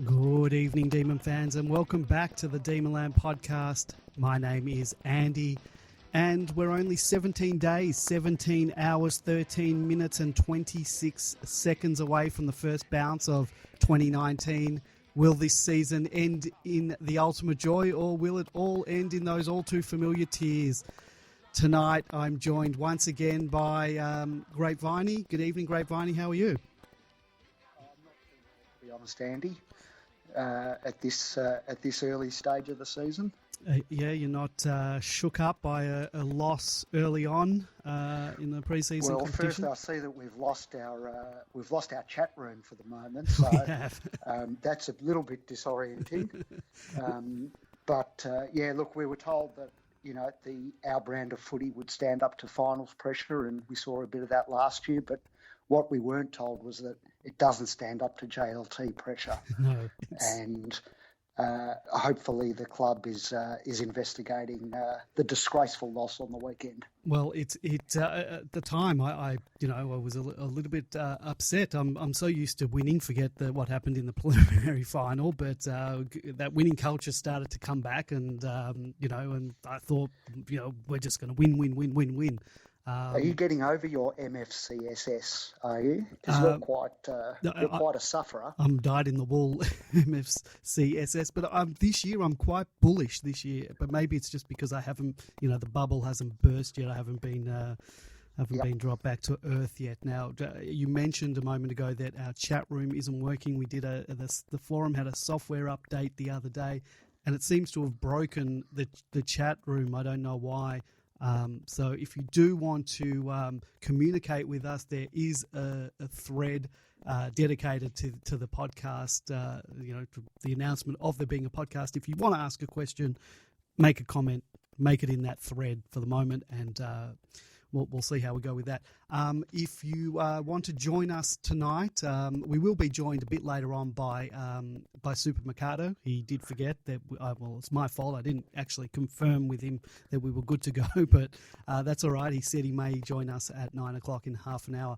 Good evening, Demon fans, and welcome back to the Demonland podcast. My name is Andy, and we're only 17 days, 17 hours, 13 minutes, and 26 seconds away from the first bounce of 2019. Will this season end in the ultimate joy, or will it all end in those all too familiar tears? Tonight, I'm joined once again by Grapevine. Good evening, Grapevine. How are you? I'm not too well, to be honest, Andy. At this early stage of the season. Yeah, you're not shook up by a loss early on in the pre-season competition? Well, first I see that we've lost our chat room for the moment, so we have. That's a little bit disorienting. But look, we were told that our brand of footy would stand up to finals pressure, and we saw a bit of that last year. But what we weren't told was that it doesn't stand up to JLT pressure. No. And hopefully the club is investigating the disgraceful loss on the weekend. Well, at the time I was a little bit upset. I'm so used to winning. Forget what happened in the preliminary final, but that winning culture started to come back, and and I thought we're just going to win. Are you getting over your MFCSS, are you? Because you're quite a sufferer. I'm dyed-in-the-wool MFCSS, but this year I'm quite bullish this year. But maybe it's just because I haven't, the bubble hasn't burst yet. I haven't been been dropped back to earth yet. Now, you mentioned a moment ago that our chat room isn't working. We did the forum had a software update the other day, and it seems to have broken the chat room. I don't know why. So if you do want to communicate with us, there is a thread dedicated to the podcast, to the announcement of there being a podcast. If you want to ask a question, make a comment, make it in that thread for the moment, and we'll see how we go with that. If you want to join us tonight, we will be joined a bit later on by Super Mercado. He did forget that. It's my fault. I didn't actually confirm with him that we were good to go, but that's all right. He said he may join us at 9 o'clock in half an hour.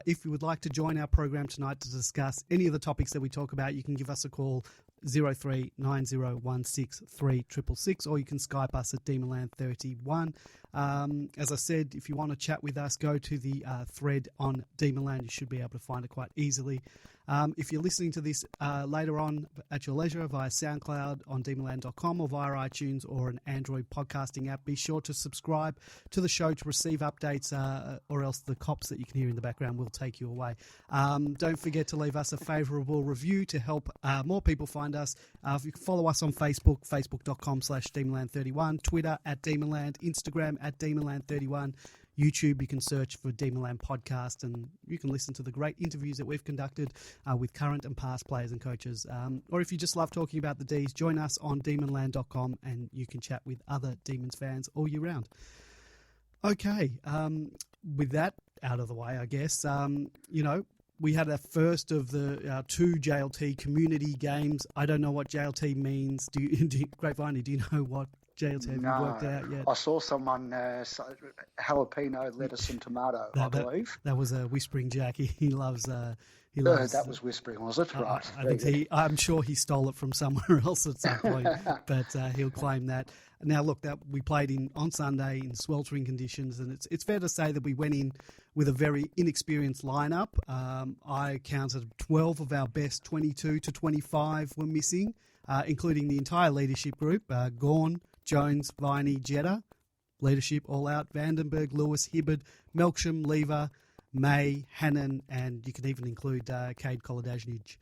If you would like to join our program tonight to discuss any of the topics that we talk about, you can give us a call 0390163666, or you can Skype us at Demonland31. As I said, if you want to chat with us, go to the thread on Demonland. You should be able to find it quite easily. If you're listening to this later on at your leisure via SoundCloud on demonland.com or via iTunes or an Android podcasting app, be sure to subscribe to the show to receive updates, or else the cops that you can hear in the background will take you away. Don't forget to leave us a favourable review to help more people find us. If you follow us on Facebook, facebook.com/Demonland31, Twitter @Demonland, Instagram @Demonland31, YouTube, you can search for Demonland Podcast, and you can listen to the great interviews that we've conducted with current and past players and coaches. Or if you just love talking about the Ds, join us on demonland.com, and you can chat with other Demons fans all year round. Okay, with that out of the way, I guess, we had our first of the two JLT community games. I don't know what JLT means. Grapevine, do you know what JLT have you worked out yet? I saw someone jalapeno, lettuce, and tomato. I believe that was a Whispering Jack. He loves. That was Whispering, was it? Right. I'm sure he stole it from somewhere else at some point, but he'll claim that. Now, look, that we played on Sunday in sweltering conditions, and it's fair to say that we went in with a very inexperienced lineup. I counted 12 of our best 22 to 25 were missing, including the entire leadership group: Gawn, Jones, Viney, Jetta. Leadership all out: Vandenberg, Lewis, Hibbard, Melksham, Lever, May, Hannon, and you can even include Cade Kolodajnic.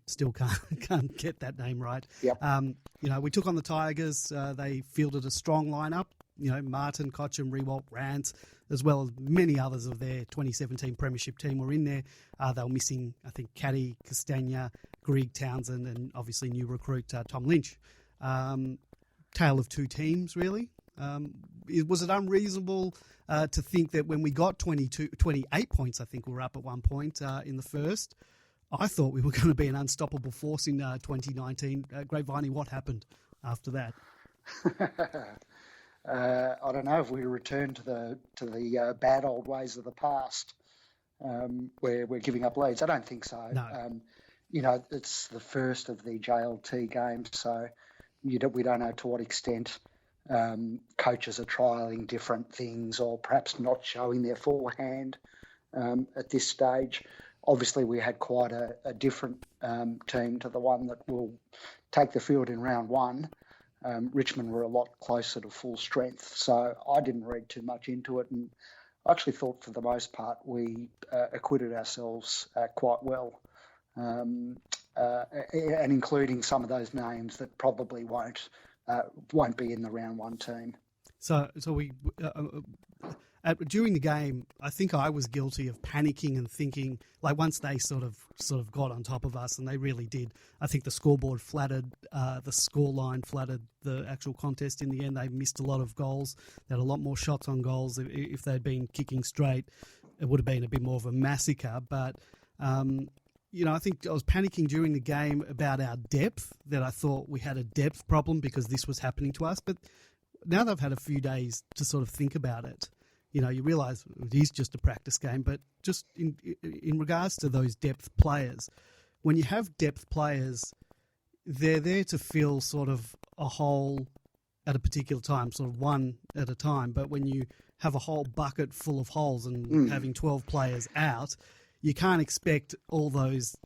Still can't get that name right. Yep. We took on the Tigers. They fielded a strong lineup. Martin, Cotcham, Rewalt, Rance, as well as many others of their 2017 Premiership team were in there. They were missing, I think, Caddy, Castagna, Greg Townsend, and obviously new recruit Tom Lynch. Tale of two teams, really. Was it unreasonable to think that when we got 28 points, I think we were up at one point in the first, I thought we were going to be an unstoppable force in 2019. Grapevine, what happened after that? I don't know if we return to the bad old ways of the past, where we're giving up leads. I don't think so. No. it's the first of the JLT games, so we don't know to what extent coaches are trialling different things or perhaps not showing their full hand at this stage. Obviously, we had quite a different team to the one that will take the field in round one. Richmond were a lot closer to full strength, so I didn't read too much into it, and I actually thought for the most part we acquitted ourselves quite well, and including some of those names that probably won't be in the round one team. So we during the game, I think I was guilty of panicking and thinking, like, once they sort of got on top of us, and they really did. I think the scoreboard flattered, the scoreline flattered the actual contest in the end. They missed a lot of goals. They had a lot more shots on goals. If they'd been kicking straight, it would have been a bit more of a massacre. But, I think I was panicking during the game about our depth, that I thought we had a depth problem because this was happening to us. But now they've had a few days to sort of think about it. You realise it is just a practice game, but just in regards to those depth players, when you have depth players, they're there to fill sort of a hole at a particular time, sort of one at a time. But when you have a whole bucket full of holes and having 12 players out, you can't expect all those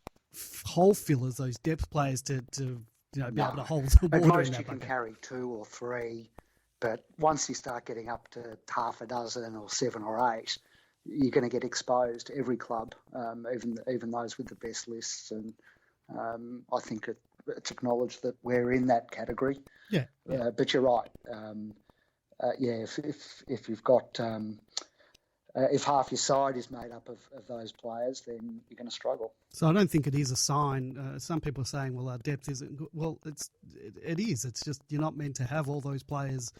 hole fillers, those depth players to be able to hold the water in that bucket. At most you can carry 2 or 3. But once you start getting up to half a dozen or 7 or 8, you're going to get exposed. Every club, even those with the best lists, and I think it's acknowledged that we're in that category. Yeah. But you're right. If you've got if half your side is made up of those players, then you're going to struggle. So I don't think it is a sign. Some people are saying, well, our depth isn't good. Well, it is. It's just you're not meant to have all those players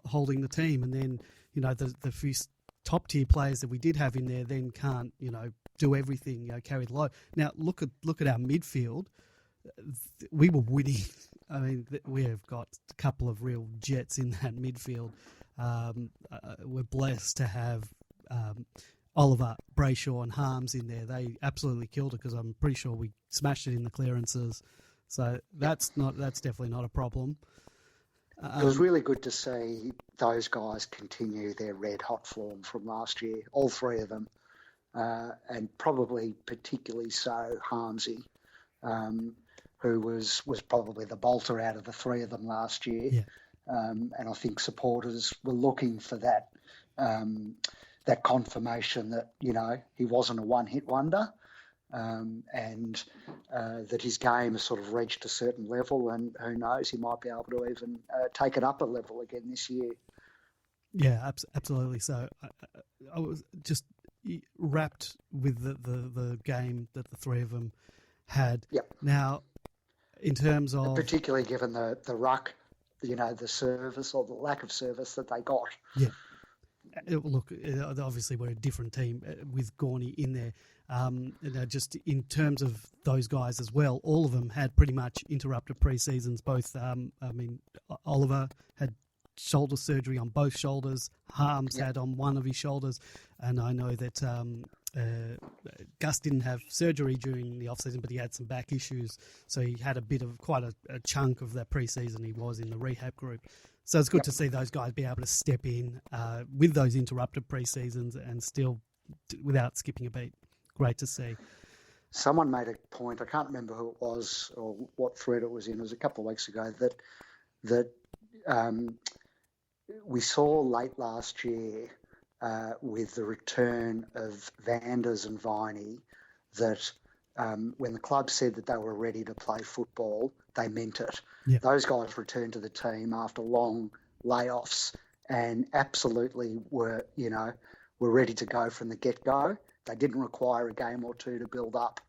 holding the team. And then, the few top-tier players that we did have in there then can't, do everything, carry the load. Now, look at our midfield. We were winning. I mean, we have got a couple of real jets in that midfield. We're blessed to have Oliver, Brayshaw and Harms in there. They absolutely killed it because I'm pretty sure we smashed it in the clearances. So that's definitely not a problem. It was really good to see those guys continue their red-hot form from last year, all 3 of them, and probably particularly so Harmsy, who was probably the bolter out of the 3 of them last year. Yeah. And I think supporters were looking for that that confirmation that, he wasn't a one-hit wonder, and that his game has sort of reached a certain level, and who knows, he might be able to even take it up a level again this year. Yeah, absolutely. So I was just wrapped with the game that the 3 of them had. Yep. Now, in terms of... particularly given the ruck, the service or the lack of service that they got. Yeah. Look, obviously we're a different team with Gorney in there. Just in terms of those guys as well, all of them had pretty much interrupted pre-seasons. Both, Oliver had shoulder surgery on both shoulders. Harms had on one of his shoulders. And I know that Gus didn't have surgery during the off-season, but he had some back issues. So he had quite a chunk of that pre-season he was in the rehab group. So it's good to see those guys be able to step in with those interrupted pre-seasons and still without skipping a beat. Great to see. Someone made a point, I can't remember who it was or what thread it was in, it was a couple of weeks ago, that we saw late last year with the return of Vanders and Viney that when the club said that they were ready to play football, they meant it. Yeah. Those guys returned to the team after long layoffs and absolutely were ready to go from the get-go. They didn't require a game or 2 to build up.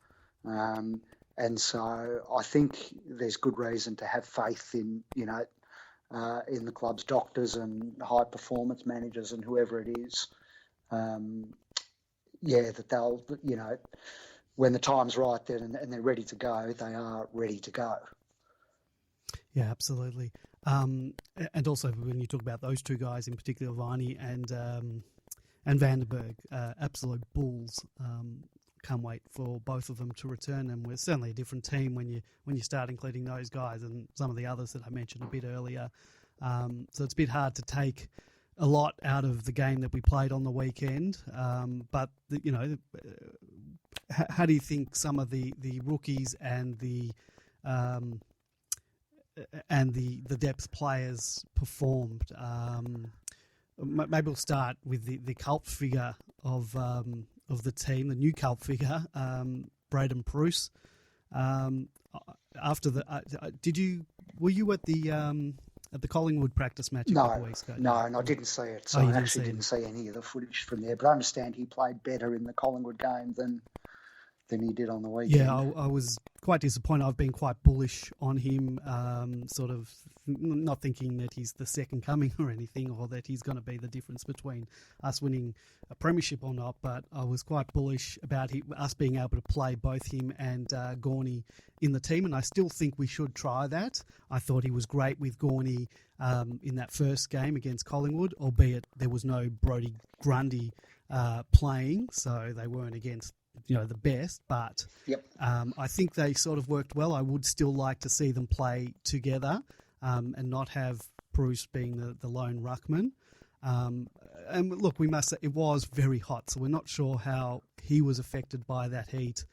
And so I think there's good reason to have faith in the club's doctors and high performance managers and whoever it is. That they'll, when the time's right then and they're ready to go, they are ready to go. Yeah, absolutely. And also when you talk about those 2 guys in particular, Viney and Vandenberg, absolute bulls. can't wait for both of them to return. And we're certainly a different team when you start including those guys and some of the others that I mentioned a bit earlier. So it's a bit hard to take a lot out of the game that we played on the weekend. But how do you think some of the rookies and the depth players performed? Maybe we'll start with the cult figure of the team, the new cult figure, Braden Bruce. After were you at the Collingwood practice match a couple of weeks ago? No, and I didn't see it, so I actually didn't see any of the footage from there. But I understand he played better in the Collingwood game than he did on the weekend. Yeah, I was quite disappointed. I've been quite bullish on him, sort of not thinking that he's the second coming or anything, or that he's going to be the difference between us winning a premiership or not. But I was quite bullish about us being able to play both him and Gorney in the team, and I still think we should try that. I thought he was great with Gorney in that first game against Collingwood, albeit there was no Brodie Grundy playing, so they weren't against the best, but I think they sort of worked well. I would still like to see them play together and not have Bruce being the lone ruckman. And look, it was very hot, so we're not sure how he was affected by that heat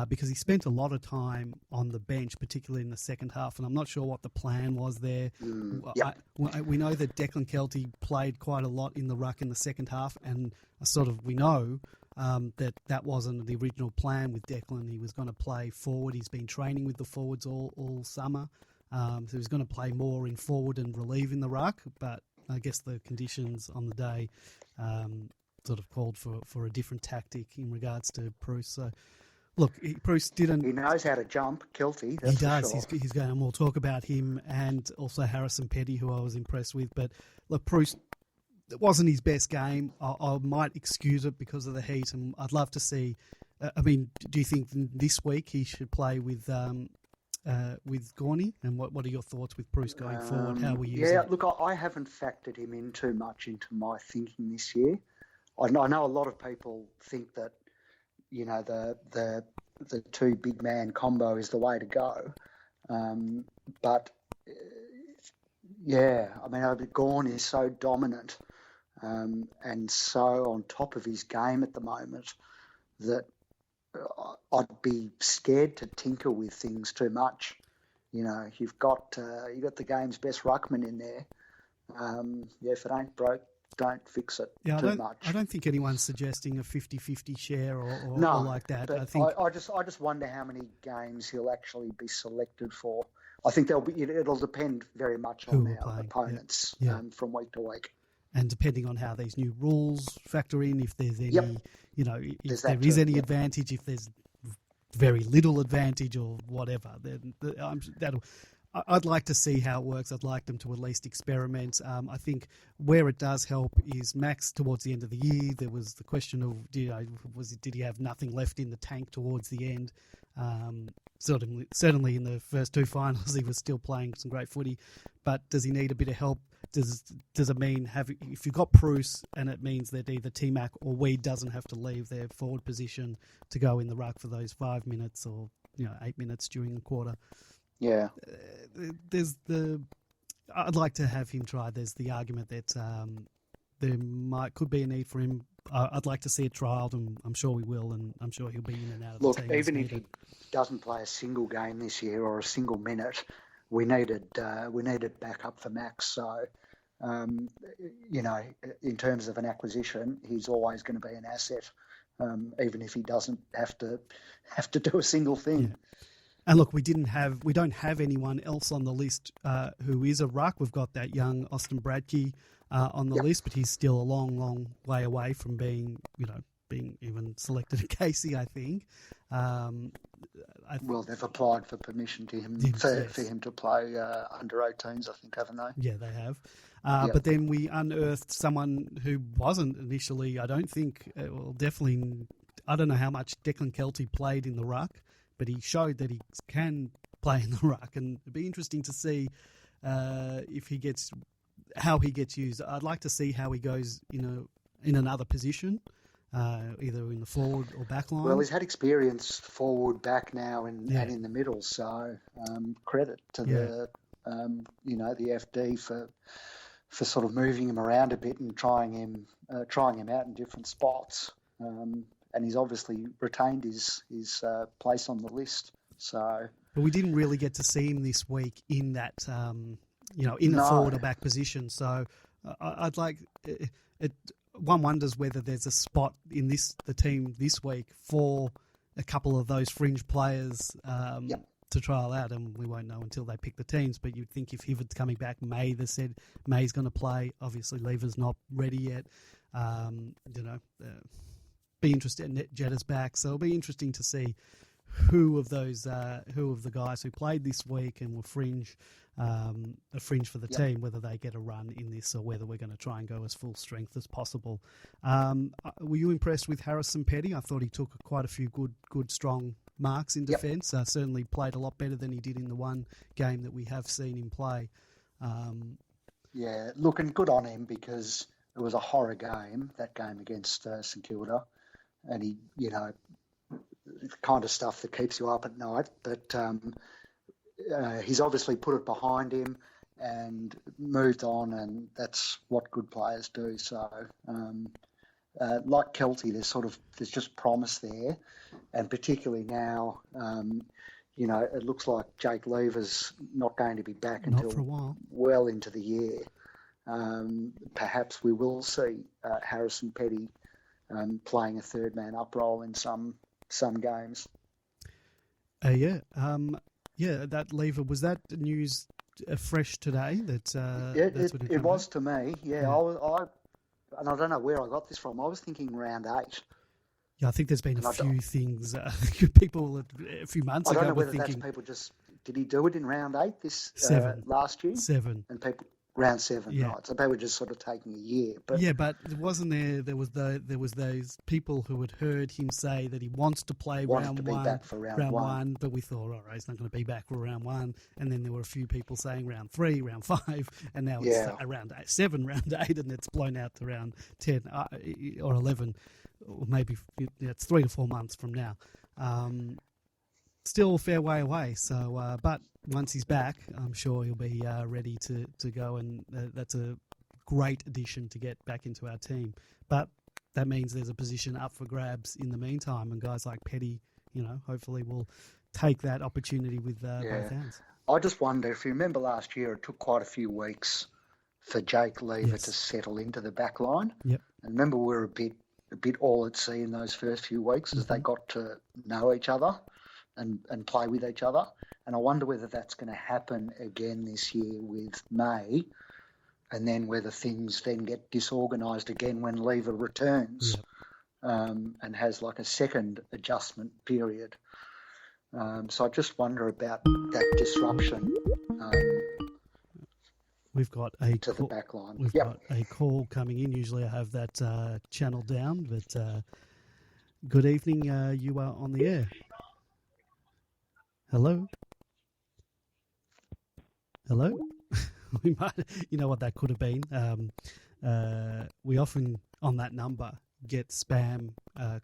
because he spent a lot of time on the bench, particularly in the second half, and I'm not sure what the plan was there. We know that Declan Kelty played quite a lot in the ruck in the second half, and we know that wasn't the original plan with Declan. He was going to play forward. He's been training with the forwards all summer. So he was going to play more in forward and relieve in the ruck, but I guess the conditions on the day sort of called for a different tactic in regards to Bruce. So, look, Bruce didn't... He knows how to jump, Kelty. He does. Sure. He's going, and we'll talk about him and also Harrison Petty, who I was impressed with. But look, Bruce... It wasn't his best game. I might excuse it because of the heat, and I'd love to see. Do you think this week he should play with Gorney? And what are your thoughts with Bruce going forward? How we use it? Look, I haven't factored him in too much into my thinking this year. I know a lot of people think that the two big man combo is the way to go, but Gorn is so dominant. And so on top of his game at the moment that I'd be scared to tinker with things too much. You've got the game's best ruckman in there. If it ain't broke, don't fix it too much. I don't think anyone's suggesting a 50-50 share or like that. But I just wonder how many games he'll actually be selected for. I think it'll depend very much on our opponents from week to week. And depending on how these new rules factor in, if there's any, if there is any advantage, if there's very little advantage or whatever, then I'd like to see how it works. I'd like them to at least experiment. I think where it does help is Max towards the end of the year. There was the question of did he have nothing left in the tank towards the end? Certainly in the first two finals he was still playing some great footy, but does he need a bit of help? Does it mean if you've got Bruce and it means that either T-Mac or Weed doesn't have to leave their forward position to go in the ruck for those 5 minutes or 8 minutes during the quarter? Yeah. I'd like to have him try. There's the argument that there could be a need for him. I'd like to see it trialled, and I'm sure we will, and I'm sure he'll be in and out of the team. Look, even if he doesn't play a single game this year or a single minute, we needed backup for Max. So, in terms of an acquisition, he's always going to be an asset, even if he doesn't have to do a single thing. Yeah. And look, we don't have anyone else on the list who is a ruck. We've got that young Austin Bradkey on the list, but he's still a long, long way away from being even selected at Casey, I think. They've applied for permission to him for him to play under 18s, I think, haven't they? Yeah, they have. But then we unearthed someone who wasn't initially, I don't think, definitely, I don't know how much Declan Kelty played in the ruck, but he showed that he can play in the ruck, and it'd be interesting to see how he gets used. I'd like to see how he goes, in another position. either in the forward or back line. Well, he's had experience forward, back now, and in the middle. So credit to the FD for sort of moving him around a bit and trying him out in different spots. And he's obviously retained his place on the list. So, but we didn't really get to see him this week in that in the forward or back position. So I'd like it. One wonders whether there's a spot in the team this week for a couple of those fringe players to trial out, and we won't know until they pick the teams. But you'd think if Hibbard's coming back, they said May's going to play. Obviously, Lever's not ready yet. Be interested. Jetta's back, so it'll be interesting to see who of the guys who played this week and were fringe for the team, whether they get a run in this or whether we're going to try and go as full strength as possible. Were you impressed with Harrison Petty? I thought he took quite a few good strong marks in defence. Certainly played a lot better than he did in the one game that we have seen him play. Looking good on him, because it was a horror game, that game against St Kilda, and he, the kind of stuff that keeps you up at night. But he's obviously put it behind him and moved on, and that's what good players do. So, like Kelty, there's just promise there, and particularly now, it looks like Jake Lever's not going to be back until for a while, well into the year. Perhaps we will see Harrison Petty playing a third man up role in some games. That Lever, was that news fresh today? That's what it was to me. I don't know where I got this from. I was thinking round 8. Yeah, I think there's been a few things. People a few months ago. I don't know were whether thinking, that's people did he do it in round 8 last year? 7. And people round 7, right? So they were just sort of taking a year. But but wasn't there? There was those people who had heard him say that he wants to play round 1, back for round one. But we thought, all right, he's not going to be back for round 1. And then there were a few people saying round 3, round 5, and now it's around 7, round 8, and it's blown out to round 10 or 11, or maybe it's 3 to 4 months from now. Still a fair way away. So, but once he's back, I'm sure he'll be ready to go, and that's a great addition to get back into our team. But that means there's a position up for grabs in the meantime, and guys like Petty, hopefully will take that opportunity with both hands. I just wonder, if you remember last year, it took quite a few weeks for Jake Lever to settle into the back line. Yep. And remember, we were a bit all at sea in those first few weeks as they got to know each other and play with each other. And I wonder whether that's going to happen again this year with May, and then whether things then get disorganised again when Lever returns and has like a second adjustment period. So I just wonder about that disruption We've got a to the back line. We've got a call coming in. Usually I have that channel down, but good evening. You are on the air. Hello? We might, what that could have been. We often, on that number, get spam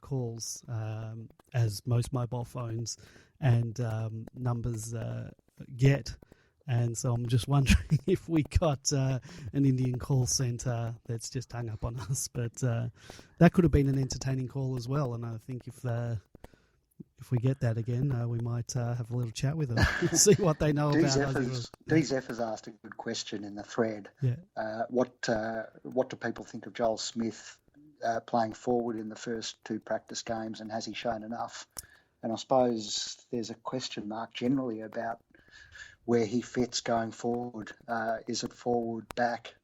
calls, as most mobile phones and numbers get. And so I'm just wondering if we got an Indian call centre that's just hung up on us. But that could have been an entertaining call as well. And I think if we get that again, we might have a little chat with them, see what they know about us. DZF has asked a good question in the thread. What do people think of Joel Smith playing forward in the first 2 practice games, and has he shown enough? And I suppose there's a question mark generally about where he fits going forward. Is it forward, back,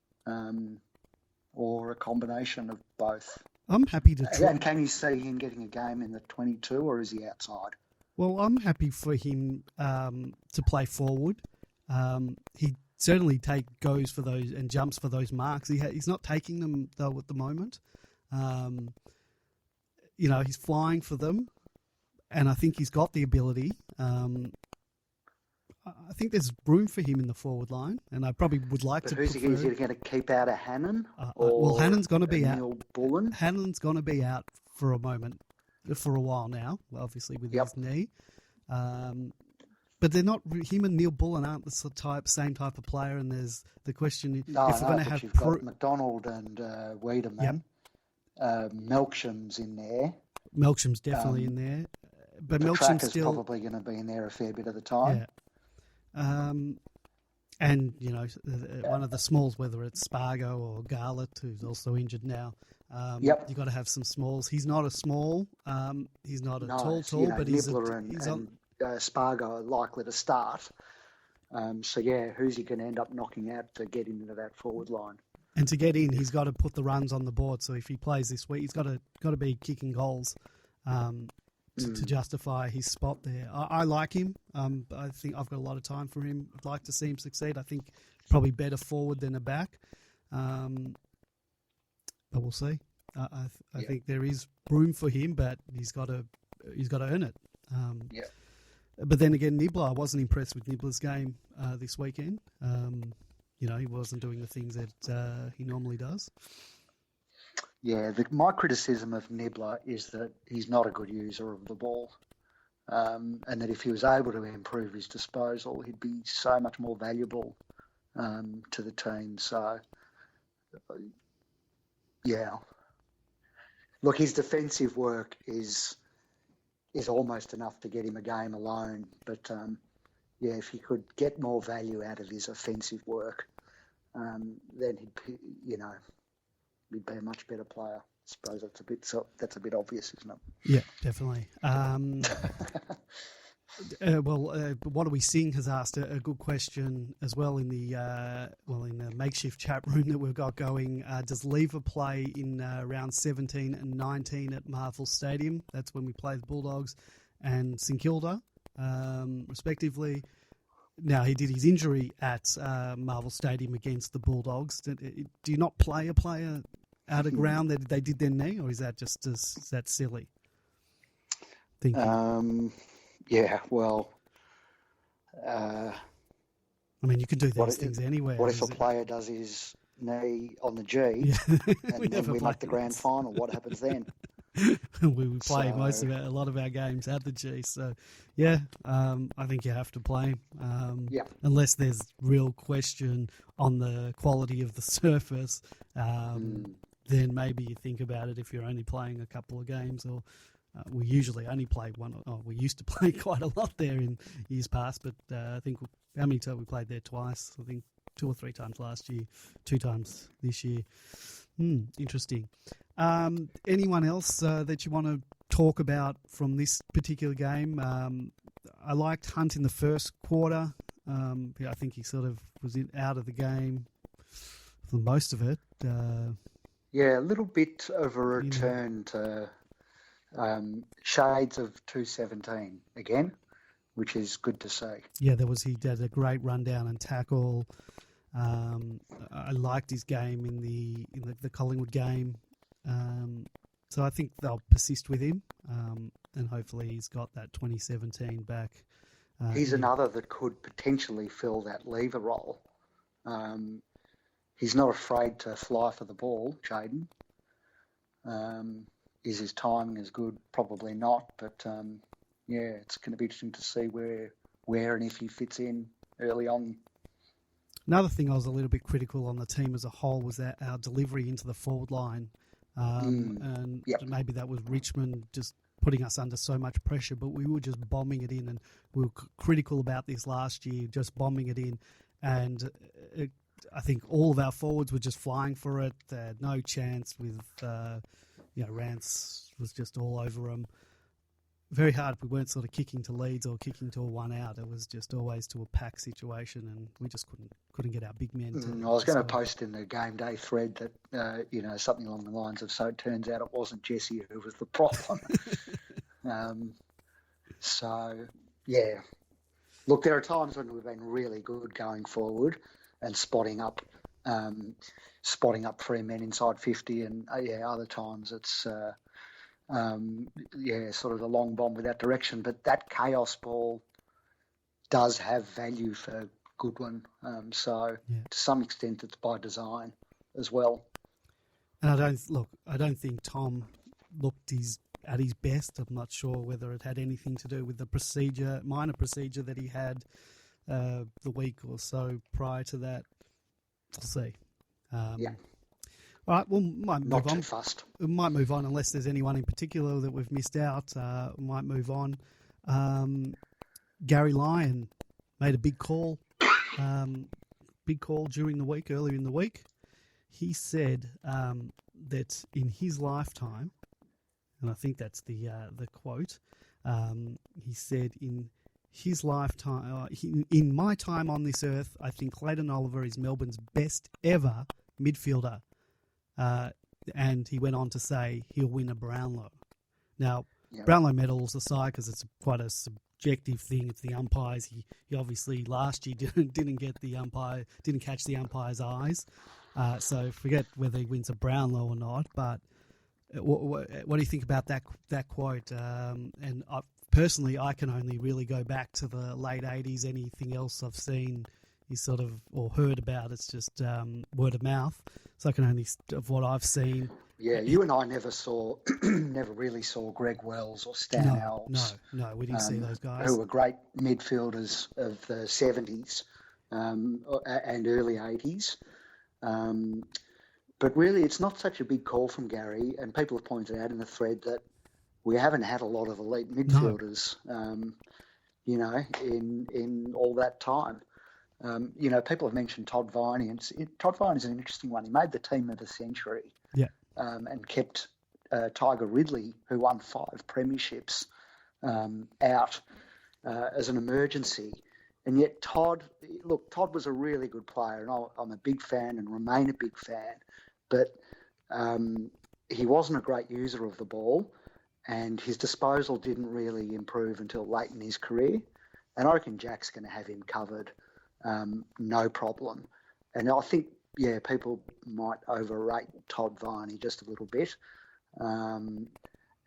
or a combination of both? I'm happy to try. And can you see him getting a game in the 22, or is he outside? Well, I'm happy for him to play forward. He certainly goes for those and jumps for those marks. He's not taking them, though, at the moment. He's flying for them, and I think he's got the ability. I think there's room for him in the forward line, and I probably would like to. Who's he going to keep out of Hannon? Well, Hannon's going to be out. Neil Bullen? Hannon's going to be out for a while now, obviously with his knee. But they're not. Him and Neil Bullen aren't the same type of player. And there's the question: if we're going to have you've got McDonald and Wiedemann, Melksham's in there. Melksham's definitely in there, but Melksham's still probably going to be in there a fair bit of the time. Yeah. And one of the smalls, whether it's Spargo or Garlett, who's also injured now. You've got to have some smalls. He's not a small. He's not a tall, but Nibbler and Spargo are likely to start. Who's he going to end up knocking out to get into that forward line? And to get in, he's got to put the runs on the board. So if he plays this week, he's got to be kicking goals to justify his spot there. I like him. I think I've got a lot of time for him. I'd like to see him succeed. I think probably better forward than a back. But we'll see. I think there is room for him, but he's got to earn it. But then again, Nibbler, I wasn't impressed with Nibbler's game this weekend. He wasn't doing the things that he normally does. Yeah, my criticism of Nibbler is that he's not a good user of the ball, and that if he was able to improve his disposal, he'd be so much more valuable to the team. So, look, his defensive work is almost enough to get him a game alone. But if he could get more value out of his offensive work, then he'd be a much better player. I suppose that's a bit obvious, isn't it? Yeah, definitely. What Do We Sing has asked a good question as well in the makeshift chat room that we've got going. Does Lever play in round 17 and 19 at Marvel Stadium? That's when we play the Bulldogs and St Kilda, respectively. Now, he did his injury at Marvel Stadium against the Bulldogs. Do you not play a player out of ground that they did their knee, or is that just is that silly thinking? I mean, you can do these things anywhere. What if a player does his knee on the G and then we make the grand final? What happens then? we play a lot of our games at the G. So, I think you have to play him. Unless there's real question on the quality of the surface, then maybe you think about it if you're only playing a couple of games. Or we usually only play one. We used to play quite a lot there in years past, but I think how many times we played there twice? I think 2 or 3 times last year, 2 times this year. Interesting. Anyone else that you want to talk about from this particular game? I liked Hunt in the first quarter. I think he sort of was out of the game for most of it. A little bit of a return to shades of 217 again, which is good to see. Yeah, he did a great rundown and tackle. I liked his game in the Collingwood game. So I think they'll persist with him, and hopefully he's got that 2017 back. He's another that could potentially fill that lever role. He's not afraid to fly for the ball, Jaden. Is his timing as good? Probably not, but it's going to be interesting to see where and if he fits in early on. Another thing I was a little bit critical on the team as a whole was that our delivery into the forward line. Maybe that was Richmond just putting us under so much pressure, but we were just bombing it in, and we were critical about this last year, just bombing it in. And I think all of our forwards were just flying for it. They had no chance with, Rance was just all over them. Very hard. We weren't sort of kicking to leads or kicking to a 1 out. It was just always to a pack situation, and we just couldn't get our big men to. I was going to post in the game day thread that something along the lines of, so it turns out it wasn't Jesse who was the problem. Look, there are times when we've been really good going forward and spotting up 3 men inside 50, and other times it's. Sort of a long bomb without direction. But that chaos ball does have value for Goodwin. To some extent, it's by design as well. And I don't think Tom looked at his best. I'm not sure whether it had anything to do with the minor procedure that he had the week or so prior to that. We'll see. Yeah. All right, well, might move Not on. too fast. We might move on unless there's anyone in particular that we've missed out. We might move on. Garry Lyon made a big call during the week, earlier in the week. He said that in his lifetime, and I think that's the quote, he said, in his lifetime, in my time on this earth, I think Clayton Oliver is Melbourne's best ever midfielder. And he went on to say he'll win a Brownlow. Now, Brownlow medals aside, because it's quite a subjective thing. It's the umpires. He obviously last year didn't catch the umpire's eyes. So forget whether he wins a Brownlow or not. But what do you think about that quote? And personally, I can only really go back to the late 80s. Anything else I've seen is sort of, or heard about, it's just word of mouth. So I can only, of what I've seen. Yeah, you and I never really saw Greg Wells or Stan Alves. No, we didn't see those guys. Who were great midfielders of the 70s and early 80s. But really, it's not such a big call from Garry, and people have pointed out in the thread that we haven't had a lot of elite midfielders, in all that time. People have mentioned Todd Viney, and Todd Viney is an interesting one. He made the team of the century, and kept Tiger Ridley, who won 5 premierships, out as an emergency. And yet Todd was a really good player, and I'm a big fan and remain a big fan, but he wasn't a great user of the ball, and his disposal didn't really improve until late in his career. And I reckon Jack's going to have him covered. No problem. And I think, people might overrate Todd Viney just a little bit. And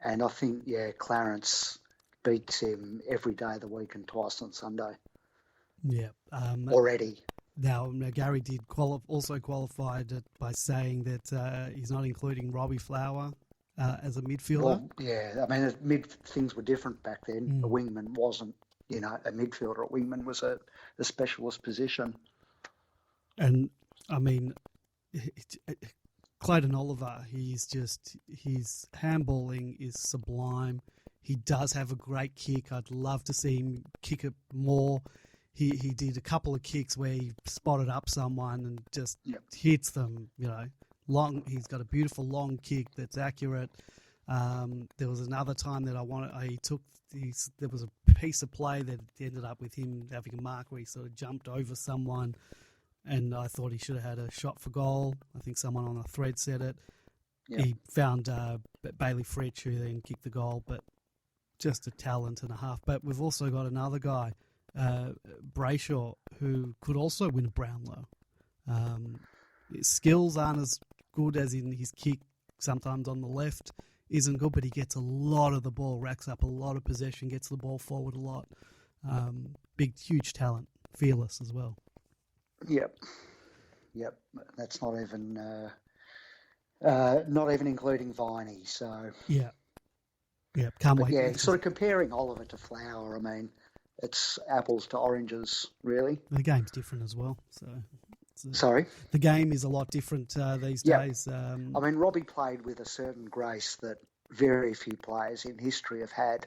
I think, Clarence beats him every day of the week and twice on Sunday. Yeah. Already. Now, Garry did also qualified it by saying that he's not including Robbie Flower as a midfielder. Well, things were different back then. A wingman wasn't, a midfielder. A wingman was a specialist position. And, Clayton Oliver, his handballing is sublime. He does have a great kick. I'd love to see him kick it more. He did a couple of kicks where he spotted up someone and just hits them, long. He's got a beautiful long kick that's accurate. There was another time that there was a piece of play that ended up with him having a mark where he sort of jumped over someone, and I thought he should have had a shot for goal. I think someone on the thread said it. Yep. He found Bailey Fritsch, who then kicked the goal, but just a talent and a half. But we've also got another guy, Brayshaw, who could also win a Brownlow. His skills aren't as good as in his kick sometimes on the left isn't good, but he gets a lot of the ball, racks up a lot of possession, gets the ball forward a lot. Huge talent, fearless as well. Yep. That's not even including Viney. So can't wait. Yeah, sort of comparing Oliver to Flower. It's apples to oranges, really. The game's different as well. So. Sorry? The game is a lot different these days. Robbie played with a certain grace that very few players in history have had.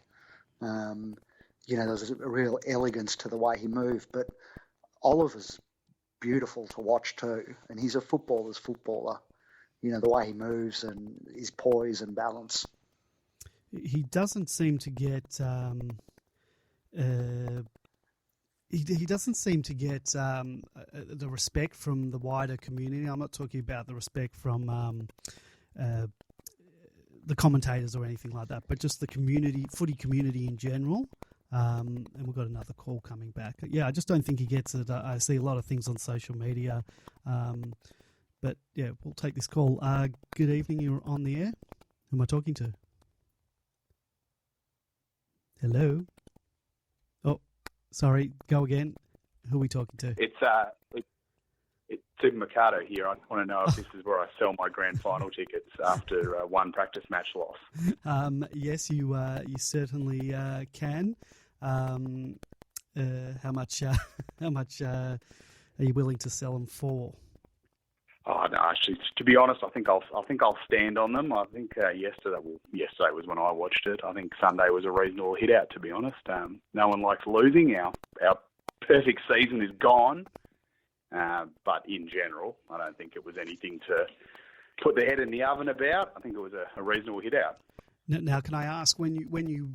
There's a real elegance to the way he moved, but Oliver's beautiful to watch too, and he's a footballer's footballer. The way he moves and his poise and balance. He doesn't seem to get... He doesn't seem to get the respect from the wider community. I'm not talking about the respect from the commentators or anything like that, but just the footy community in general. And we've got another call coming back. I just don't think he gets it. I see a lot of things on social media. But we'll take this call. Good evening, you're on the air. Who am I talking to? Hello? Oh, sorry, go again. Who are we talking to? It's It's Super Mercado here. I want to know if this is where I sell my grand final tickets after one practice match loss. Yes, you certainly can. How much are you willing to sell them for? Oh no, actually, to be honest, I think I'll stand on them. I think yesterday was when I watched it. I think Sunday was a reasonable hit out. To be honest, no one likes losing. Our perfect season is gone. But in general, I don't think it was anything to put the head in the oven about. I think it was a reasonable hit out. Now, can I ask, when you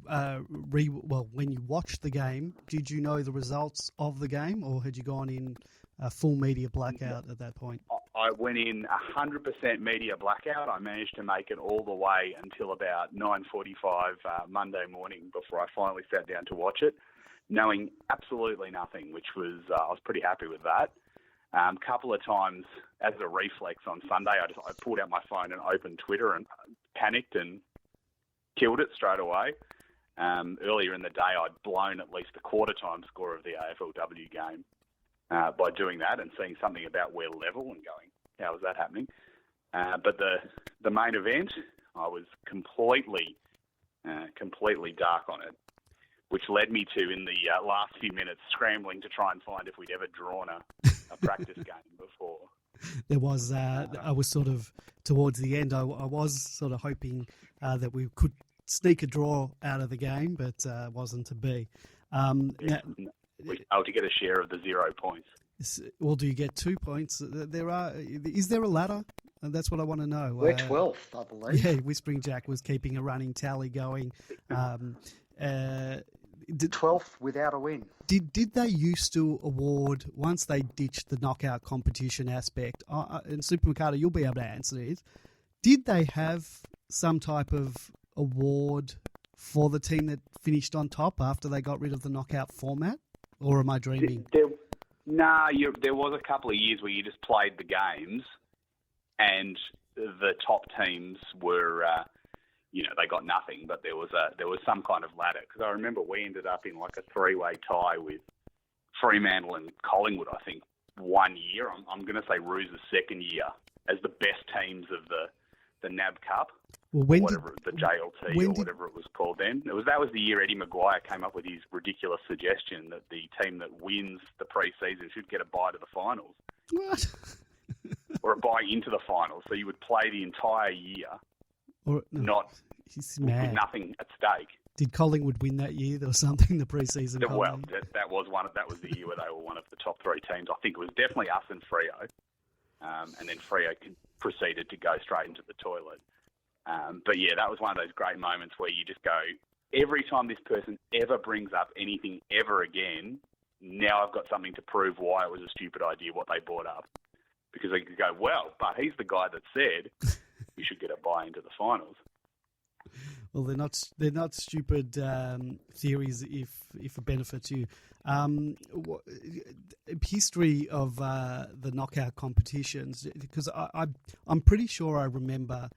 watched the game, did you know the results of the game, or had you gone in a full media blackout at that point? I went in 100% media blackout. I managed to make it all the way until about 9:45 Monday morning before I finally sat down to watch it, knowing absolutely nothing, which was I was pretty happy with that. Couple of times, as a reflex on Sunday, I pulled out my phone and opened Twitter and panicked and killed it straight away. Earlier in the day, I'd blown at least the quarter-time score of the AFLW game by doing that and seeing something about we're level and going, how is that happening? But the main event, I was completely dark on it, which led me to, in the last few minutes, scrambling to try and find if we'd ever drawn a practice game before. There was, I was sort of, towards the end, I was sort of hoping that we could sneak a draw out of the game, but wasn't to be. We failed to get a share of the 0 points. Well, do you get 2 points? Is there a ladder? That's what I want to know. We're 12th, I believe. Yeah, Whispering Jack was keeping a running tally going. 12th without a win. Did they used to award, once they ditched the knockout competition aspect, and Super Mercado, you'll be able to answer this, did they have some type of award for the team that finished on top after they got rid of the knockout format? Or am I dreaming? There was a couple of years where you just played the games and the top teams were... they got nothing, but there was some kind of ladder. Because I remember we ended up in like a three-way tie with Fremantle and Collingwood, I think, one year. I'm going to say Roos's second year as the best teams of the NAB Cup, the JLT or whatever it was called then. That was the year Eddie Maguire came up with his ridiculous suggestion that the team that wins the pre-season should get a bye to the finals. What? Or a bye into the finals. So you would play the entire year. He's mad. With nothing at stake. Did Collingwood win that year or something? The pre-season. Well, that was the year where they were one of the top three teams. I think it was definitely us and Freo, and then Freo proceeded to go straight into the toilet. But yeah, that was one of those great moments where you just go, every time this person ever brings up anything ever again, now I've got something to prove why it was a stupid idea what they brought up, because they could go, well, but he's the guy that said you should get a bye into the finals. Well, they're not stupid theories if it benefits you. History of the knockout competitions, because I'm pretty sure I remember.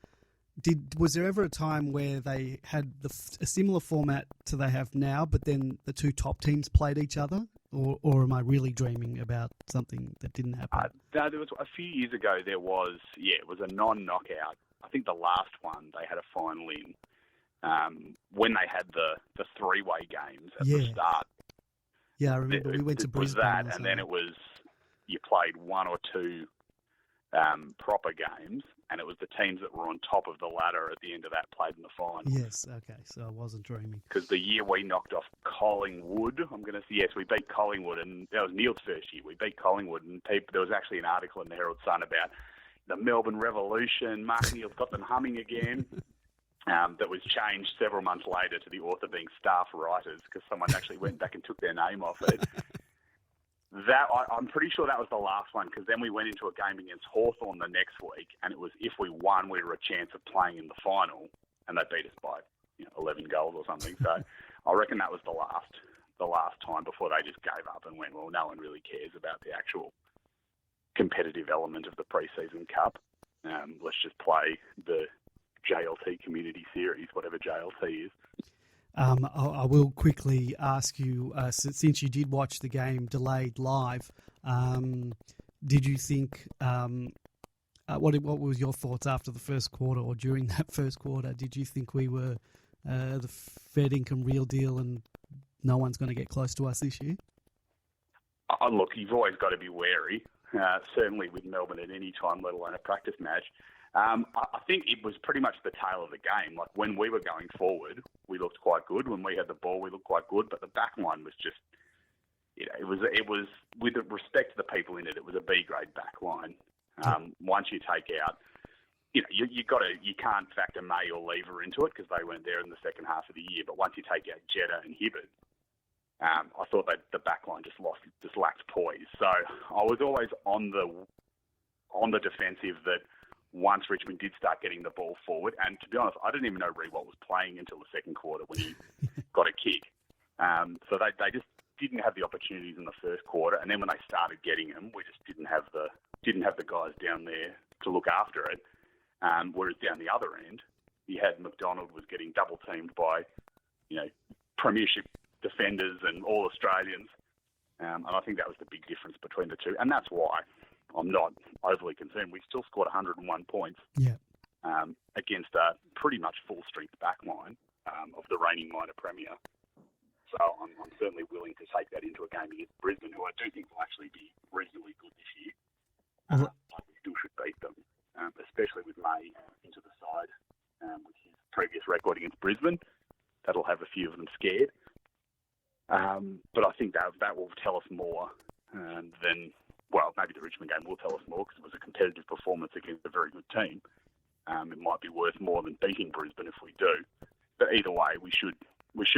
Was there ever a time where they had a similar format to they have now, but then the two top teams played each other, or am I really dreaming about something that didn't happen? No, there was a few years ago. It was a non-knockout. I think the last one they had a final in. When they had the three-way games at the start. Yeah, I remember we went to Brisbane. It was that, and then it was you played one or two proper games, and it was the teams that were on top of the ladder at the end of that played in the final. Yes, okay, so I wasn't dreaming. Because the year we knocked off Collingwood, we beat Collingwood, and that was Neil's first year. We beat Collingwood, and there was actually an article in the Herald Sun about the Melbourne Revolution. Mark Neil's got them humming again. That was changed several months later to the author being staff writers because someone actually went back and took their name off it. I'm pretty sure that was the last one, because then we went into a game against Hawthorn the next week, and it was if we won, we were a chance of playing in the final, and they beat us by 11 goals or something. So I reckon that was the last time before they just gave up and went, well, no one really cares about the actual competitive element of the pre-season cup. Let's just play the JLT Community Series, whatever JLT is. I will quickly ask you, since you did watch the game delayed live, did you think? What was your thoughts after the first quarter or during that first quarter? Did you think we were the Fed income real deal and no one's going to get close to us this year? Look, you've always got to be wary, certainly with Melbourne at any time, let alone a practice match. I think it was pretty much the tail of the game. Like when we were going forward, we looked quite good. When we had the ball, we looked quite good. But the back line was just, it was with respect to the people in it, it was a B-grade back line. Once you take out, you can't factor May or Lever into it because they weren't there in the second half of the year. But once you take out Jeddah and Hibbert, I thought that the back line just lacked poise. So I was always on the defensive that once Richmond did start getting the ball forward, and to be honest, I didn't even know Rewalt was playing until the second quarter when he got a kick. So they just didn't have the opportunities in the first quarter, and then when they started getting them, we just didn't have the guys down there to look after it. Whereas down the other end, you had McDonald was getting double teamed by, premiership defenders and all Australians, and I think that was the big difference between the two, and that's why I'm not overly concerned. We still scored 101 points against a pretty much full strength back line of the reigning minor premier. So I'm certainly willing to take that into a game against Brisbane, who I do think will actually be reasonably good this year. But we still should beat them, especially with May into the side with his previous record against Brisbane. That'll have a few of them scared. But I think that will tell us more than, well, maybe the Richmond game will tell us more because it was a competitive performance against a very good team. It might be worth more than beating Brisbane if we do. But either way, we should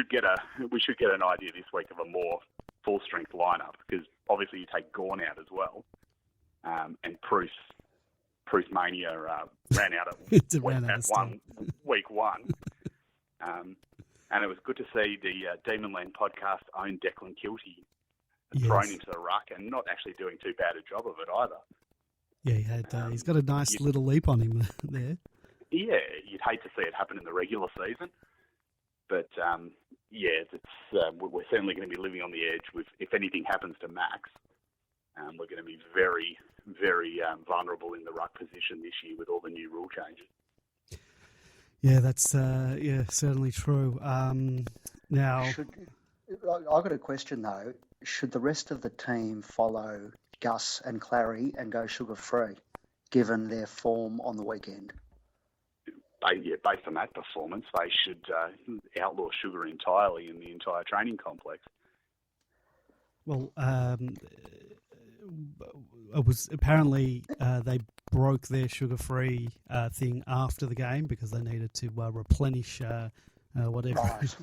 get an idea this week of a more full strength lineup because obviously you take Gawn out as well, and Bruce Mania ran out at week one. And it was good to see the Demonland podcast own Declan Kilty thrown into the ruck and not actually doing too bad a job of it either. Yeah, he's got a nice little leap on him there. Yeah, you'd hate to see it happen in the regular season. But, we're certainly going to be living on the edge with, if anything happens to Max, we're going to be very, very vulnerable in the ruck position this year with all the new rule changes. Yeah, that's certainly true. Now, I've got a question though. Should the rest of the team follow Gus and Clarry and go sugar-free, given their form on the weekend? Based on that performance, they should outlaw sugar entirely in the entire training complex. Well, it was apparently they broke their sugar-free thing after the game because they needed to replenish whatever. Gus.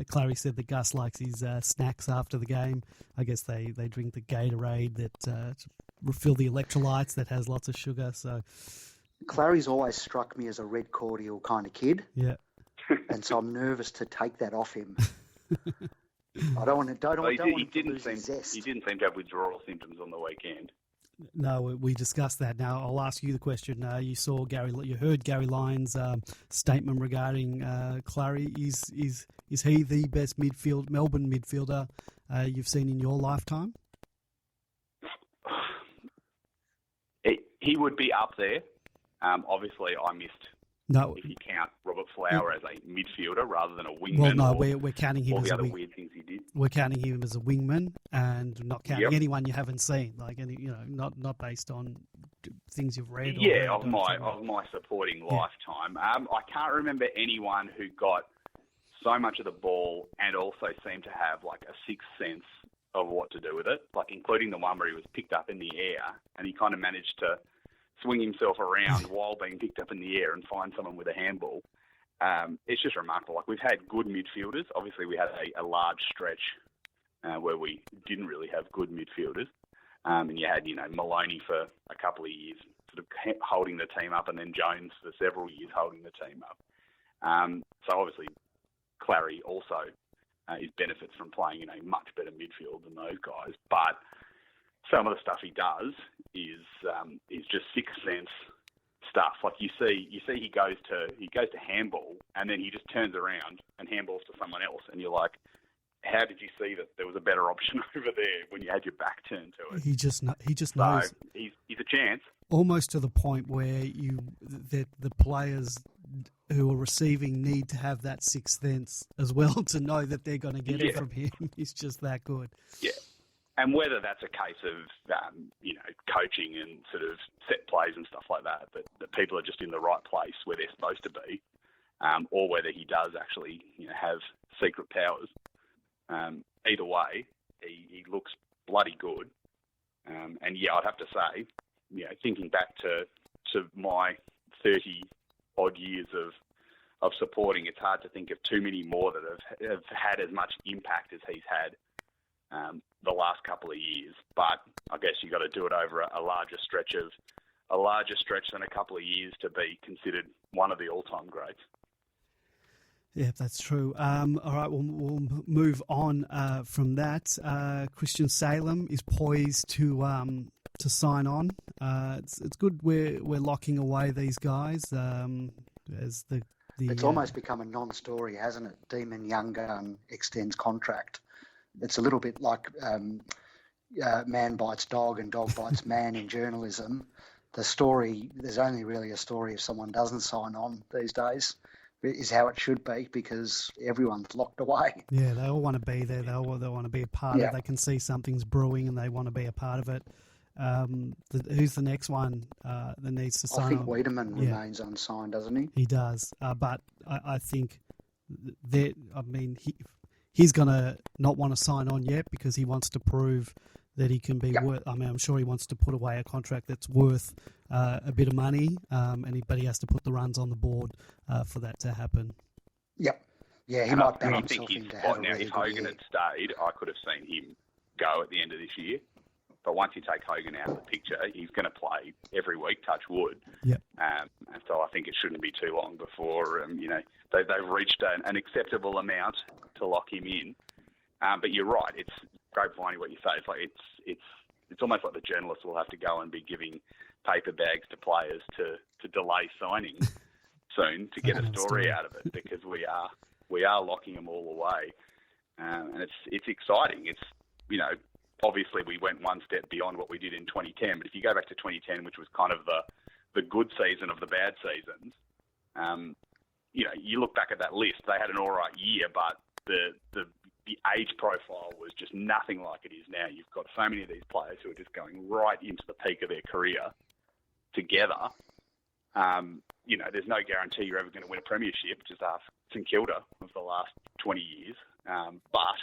Clarry said that Gus likes his snacks after the game. I guess they drink the Gatorade that to refill the electrolytes that has lots of sugar. So Clarry's always struck me as a red cordial kind of kid. Yeah, and so I'm nervous to take that off him. I don't want to lose his zest. He didn't seem to have withdrawal symptoms on the weekend. No, we discussed that. Now I'll ask you the question. You heard Garry Lyon's statement regarding Clarry. Is he the best Melbourne midfielder you've seen in your lifetime? He would be up there. Obviously, I missed. No, if you count Robert Flower as a midfielder rather than a wingman. Well, no, we're counting him all as the a other weird things he did. We're counting him as a wingman and not counting anyone you haven't seen, like not based on things you've read. Of my supporting lifetime. I can't remember anyone who got so much of the ball and also seemed to have like a sixth sense of what to do with it, like including the one where he was picked up in the air and he kind of managed to swing himself around while being picked up in the air and find someone with a handball. It's just remarkable. Like, we've had good midfielders. Obviously, we had a large stretch where we didn't really have good midfielders. And you had, Maloney for a couple of years sort of holding the team up and then Jones for several years holding the team up. So obviously, Clarry also benefits from playing in a much better midfield than those guys. But some of the stuff he does is just sixth sense stuff. Like you see he goes to handball and then he just turns around and handballs to someone else and you're like, how did you see that there was a better option over there when you had your back turned to it? He just So knows. he's a chance. Almost to the point where the players who are receiving need to have that sixth sense as well to know that they're going to get it from him. He's just that good. Yeah. And whether that's a case of, coaching and sort of set plays and stuff like that, that people are just in the right place where they're supposed to be, or whether he does actually have secret powers. Either way, he looks bloody good. And I'd have to say, thinking back to my 30-odd years of supporting, it's hard to think of too many more that have had as much impact as he's had the last couple of years. But I guess you've got to do it over a larger stretch than a couple of years to be considered one of the all-time greats. Yeah, that's true. All right, we'll move on from that. Christian Salem is poised to sign on. It's good we're locking away these guys as the. It's almost become a non-story, hasn't it? Demon Young Gun extends contract. It's a little bit like man bites dog and dog bites man in journalism. There's only really a story if someone doesn't sign on these days. Is how it should be, because everyone's locked away. Yeah, they all want to be there. They want to be a part of it. They can see something's brewing and they want to be a part of it. Who's the next one that needs to sign on? I think Wiedemann remains unsigned, doesn't he? He does. But I think he's going to not want to sign on yet because he wants to prove that he can be worth. I'm sure he wants to put away a contract that's worth a bit of money, but he has to put the runs on the board for that to happen. Yep. Yeah, he might back I think his spot now, if Hogan had stayed, I could have seen him go at the end of this year. But once you take Hogan out of the picture, he's going to play every week, touch wood. Yep. And so I think it shouldn't be too long before, they've reached an acceptable amount to lock him in. But you're right, it's grapevine what you say. It's like it's almost like the journalists will have to go and be giving paper bags to players to delay signing soon to get a story out of it, because we are locking them all away, and it's exciting. It's obviously we went one step beyond what we did in 2010, but if you go back to 2010, which was kind of the good season of the bad seasons, you look back at that list, they had an all right year, but the age profile was just nothing like it is now. You've got so many of these players who are just going right into the peak of their career together. There's no guarantee you're ever going to win a premiership, just ask St Kilda of the last 20 years. But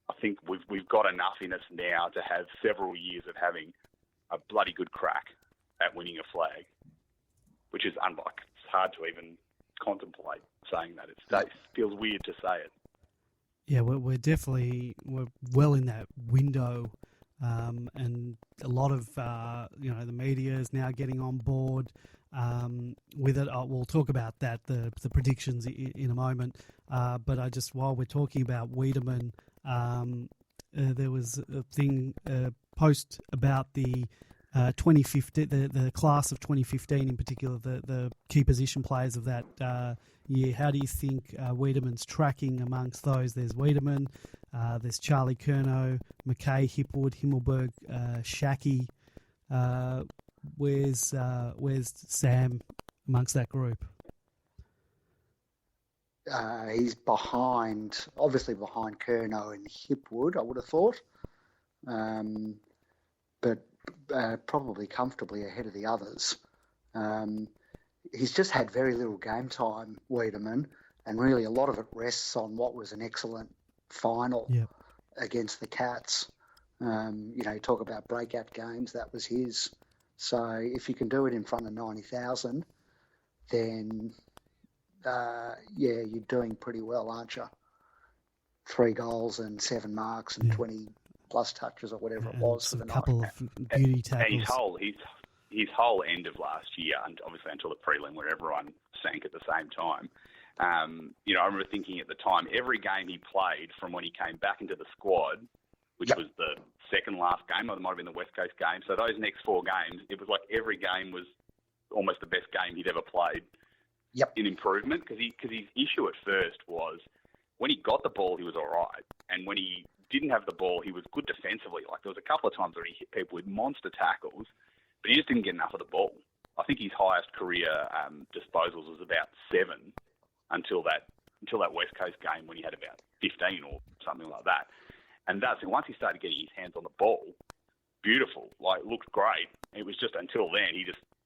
I think we've got enough in us now to have several years of having a bloody good crack at winning a flag, which is unlike. It's hard to even contemplate saying that. It feels weird to say it. Yeah, we're well in that window, and a lot of the media is now getting on board with it. We'll talk about that, the predictions in a moment. But while we're talking about Wiedemann, there was a post about the 2015, the class of 2015 in particular, the key position players of that year. How do you think Wiedemann's tracking amongst those? There's Wiedemann, there's Charlie Curnow, McKay, Hipwood, Himmelberg, Shaki. Where's Sam amongst that group? He's obviously behind Curnow and Hipwood, I would have thought. But probably comfortably ahead of the others. He's just had very little game time, Wiedemann, and really a lot of it rests on what was an excellent final against the Cats. You talk about breakout games, that was his. So if you can do it in front of 90,000, then, you're doing pretty well, aren't you? 3 goals and 7 marks and 20 plus touches or whatever it was for the night. A couple of beauty tackles. And his whole end of last year, and obviously until the prelim where everyone sank at the same time, I remember thinking at the time, every game he played from when he came back into the squad, which was the second last game, or it might have been the West Coast game, so those next 4 games, it was like every game was almost the best game he'd ever played in improvement, because his issue at first was when he got the ball, he was all right. And when he didn't have the ball, he was good defensively. Like, there was a couple of times where he hit people with monster tackles, but he just didn't get enough of the ball. I think his highest career disposals was about 7 until that West Coast game when he had about 15 or something like that. And once he started getting his hands on the ball, beautiful, like, looked great. It was just until then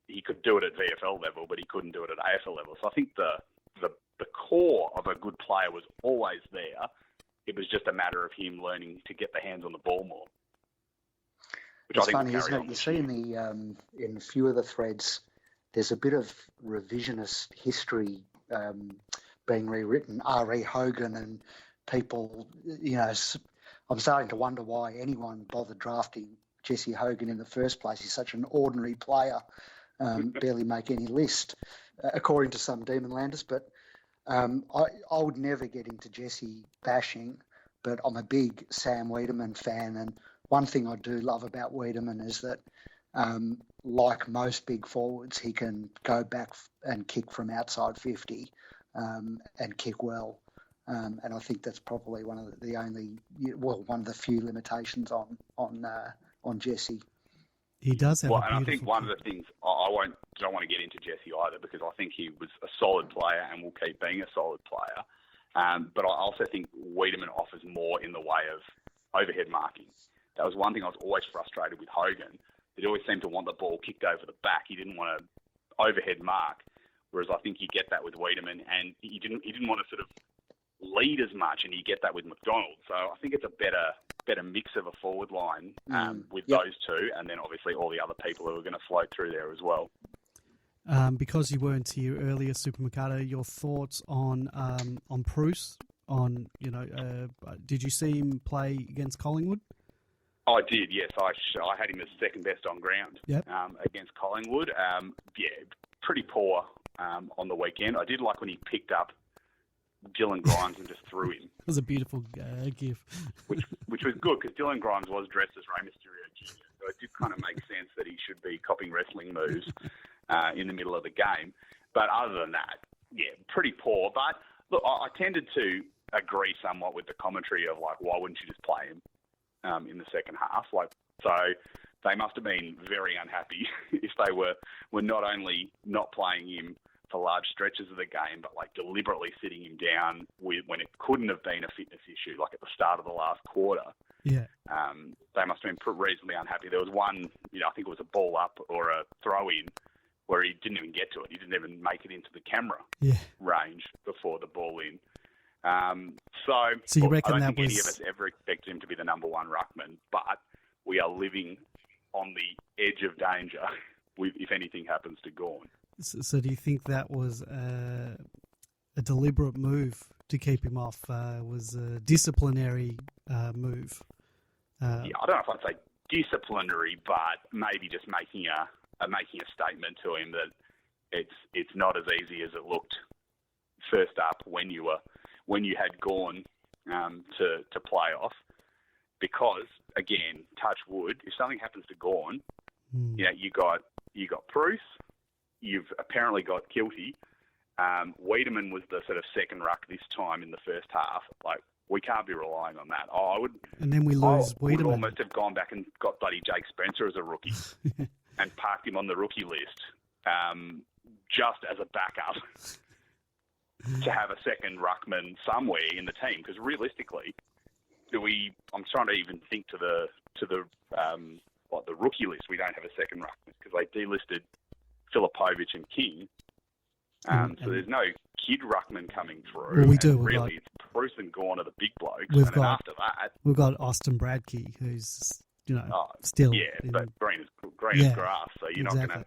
he could do it at VFL level, but he couldn't do it at AFL level. So I think the core of a good player was always there. It was just a matter of him learning to get the hands on the ball more. It's funny, isn't it? You see in a few of the threads, there's a bit of revisionist history being rewritten. R.E. Hogan and people, I'm starting to wonder why anyone bothered drafting Jesse Hogan in the first place. He's such an ordinary player, barely make any list, according to some Demonlanders. But I would never get into Jesse bashing, but I'm a big Sam Wiedemann fan, and one thing I do love about Wiedemann is that, like most big forwards, he can go back and kick from outside 50 and kick well. And I think that's probably one of the few limitations on Jesse. He does have. Well, and I think one of the things don't want to get into Jesse either, because I think he was a solid player and will keep being a solid player. But I also think Wiedemann offers more in the way of overhead marking. That was one thing I was always frustrated with Hogan. He always seemed to want the ball kicked over the back. He didn't want to overhead mark, whereas I think you get that with Wiedemann, and he didn't want to sort of lead as much, and you get that with McDonald. So I think it's a better mix of a forward line with those two, and then obviously all the other people who are going to float through there as well. Because you weren't here earlier, Super Mikado, your thoughts on Bruce? Did you see him play against Collingwood? I did, yes. I had him as second best on ground against Collingwood. Pretty poor on the weekend. I did like when he picked up Dylan Grimes and just threw him. It was a beautiful gif. which was good, because Dylan Grimes was dressed as Rey Mysterio Jr., so it did kind of make sense that he should be copying wrestling moves in the middle of the game. But other than that, pretty poor. But look, I tended to agree somewhat with the commentary of, like, why wouldn't you just play him in the second half? So they must have been very unhappy if they were not only not playing him for large stretches of the game, but like deliberately sitting him down when it couldn't have been a fitness issue, like at the start of the last quarter. Yeah. They must have been reasonably unhappy. There was one, I think it was a ball up or a throw in where he didn't even get to it. He didn't even make it into the camera range before the ball in. So you reckon I don't that think any of us ever expected him to be the number one ruckman, but we are living on the edge of danger if anything happens to Gawn. So do you think that was a deliberate move to keep him off? Was a disciplinary move? I don't know if I'd say disciplinary, but maybe just making a statement to him that it's not as easy as it looked first up when you had Gawn to play off. Because again, touch wood, if something happens to Gawn, you got Bruce. You've apparently got Kilty. Wiedemann was the sort of second ruck this time in the first half. Like, we can't be relying on that. And then we lose Wiedemann. Would almost have gone back and got bloody Jake Spencer as a rookie and parked him on the rookie list just as a backup to have a second ruckman somewhere in the team. Because realistically, I'm trying to even think to the rookie list. We don't have a second ruckman because they delisted Filipovic and King. So there's no kid ruckman coming through. Well, we do. It's Bruce and Gawn are the big blokes. After that, we've got Austin Bradkey, who's still. Yeah, but green is grass, so you're not going to.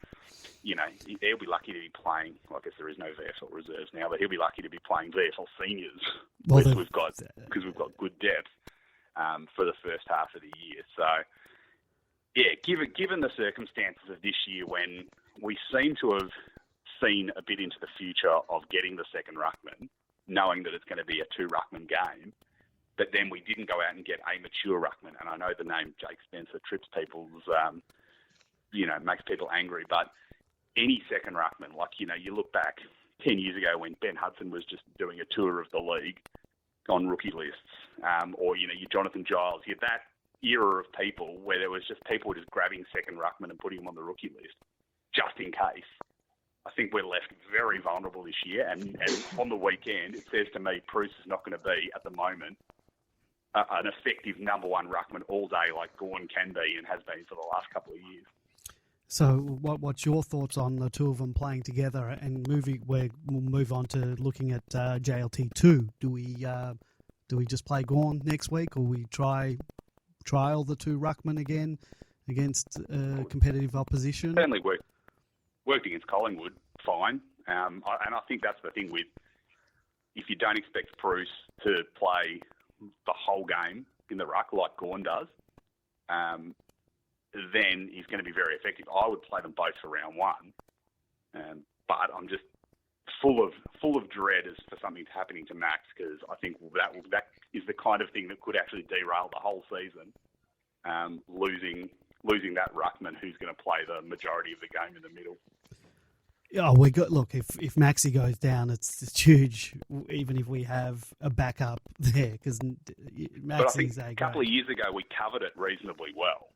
He'll be lucky to be playing. I guess there is no VFL reserves now, but he'll be lucky to be playing VFL seniors because we've got good depth for the first half of the year. So, given the circumstances of this year, when we seem to have seen a bit into the future of getting the second ruckman, knowing that it's going to be a two ruckman game, but then we didn't go out and get a mature ruckman. And I know the name Jake Spencer trips people's, makes people angry, but any second ruckman, you look back 10 years ago when Ben Hudson was just doing a tour of the league, on rookie lists, or your Jonathan Giles. You had that era of people where there was just people just grabbing second ruckman and putting him on the rookie list just in case. I think we're left very vulnerable this year, and on the weekend, it says to me Bruce is not going to be, at the moment, an effective number one ruckman all day like Gawn can be and has been for the last couple of years. So what's your thoughts on the two of them playing together and we'll move on to looking at JLT 2. Do we just play Gawn next week, or we trial the two ruckmen again against competitive opposition? Certainly worked against Collingwood, fine. And I think that's the thing with, if you don't expect Bruce to play the whole game in the ruck like Gawn does, then he's going to be very effective. I would play them both for round one, but I'm just full of dread as for something happening to Max, because I think that is the kind of thing that could actually derail the whole season. Losing that ruckman who's going to play the majority of the game in the middle. Oh, look. If Maxi goes down, it's huge. Even if we have a backup there, because Maxi's a couple of years ago we covered it reasonably well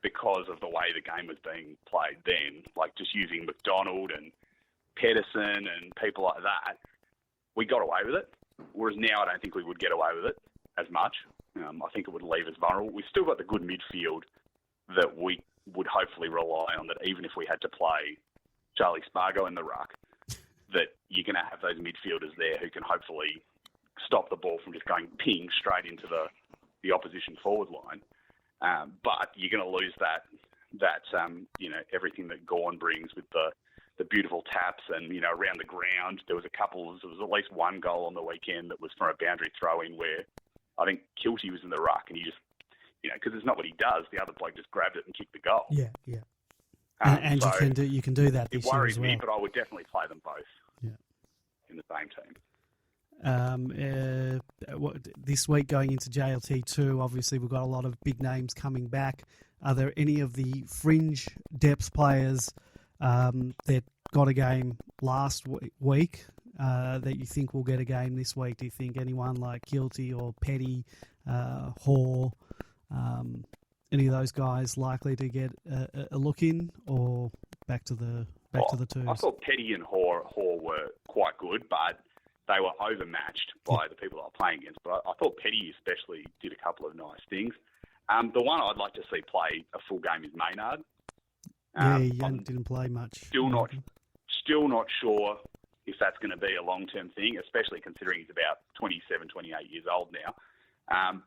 because of the way the game was being played then, like just using McDonald and Pedersen and people like that. We got away with it, whereas now I don't think we would get away with it as much. I think it would leave us vulnerable. We've still got the good midfield that we would hopefully rely on, that even if we had to play Charlie Spargo in the ruck, that you're going to have those midfielders there who can hopefully stop the ball from just going ping straight into the opposition forward line. But you're going to lose that everything that Gawn brings with the beautiful taps and, around the ground. There was at least one goal on the weekend that was from a boundary throw-in where I think Kilty was in the ruck, and he just, because it's not what he does, the other bloke just grabbed it and kicked the goal. Yeah. And so you can do that this year as well. It worries me, but I would definitely play them both in the same team. This week going into JLT 2, obviously we've got a lot of big names coming back. Are there any of the fringe depth players that got a game last week that you think will get a game this week? Do you think anyone like Kilty or Petty, Hoare, any of those guys likely to get a look in, or back to the twos? I thought Petty and Hoare were quite good, but they were overmatched by the people I were playing against. But I thought Petty especially did a couple of nice things. The one I'd like to see play a full game is Maynard. He didn't play much. Still not sure if that's going to be a long-term thing, especially considering he's about 27, 28 years old now.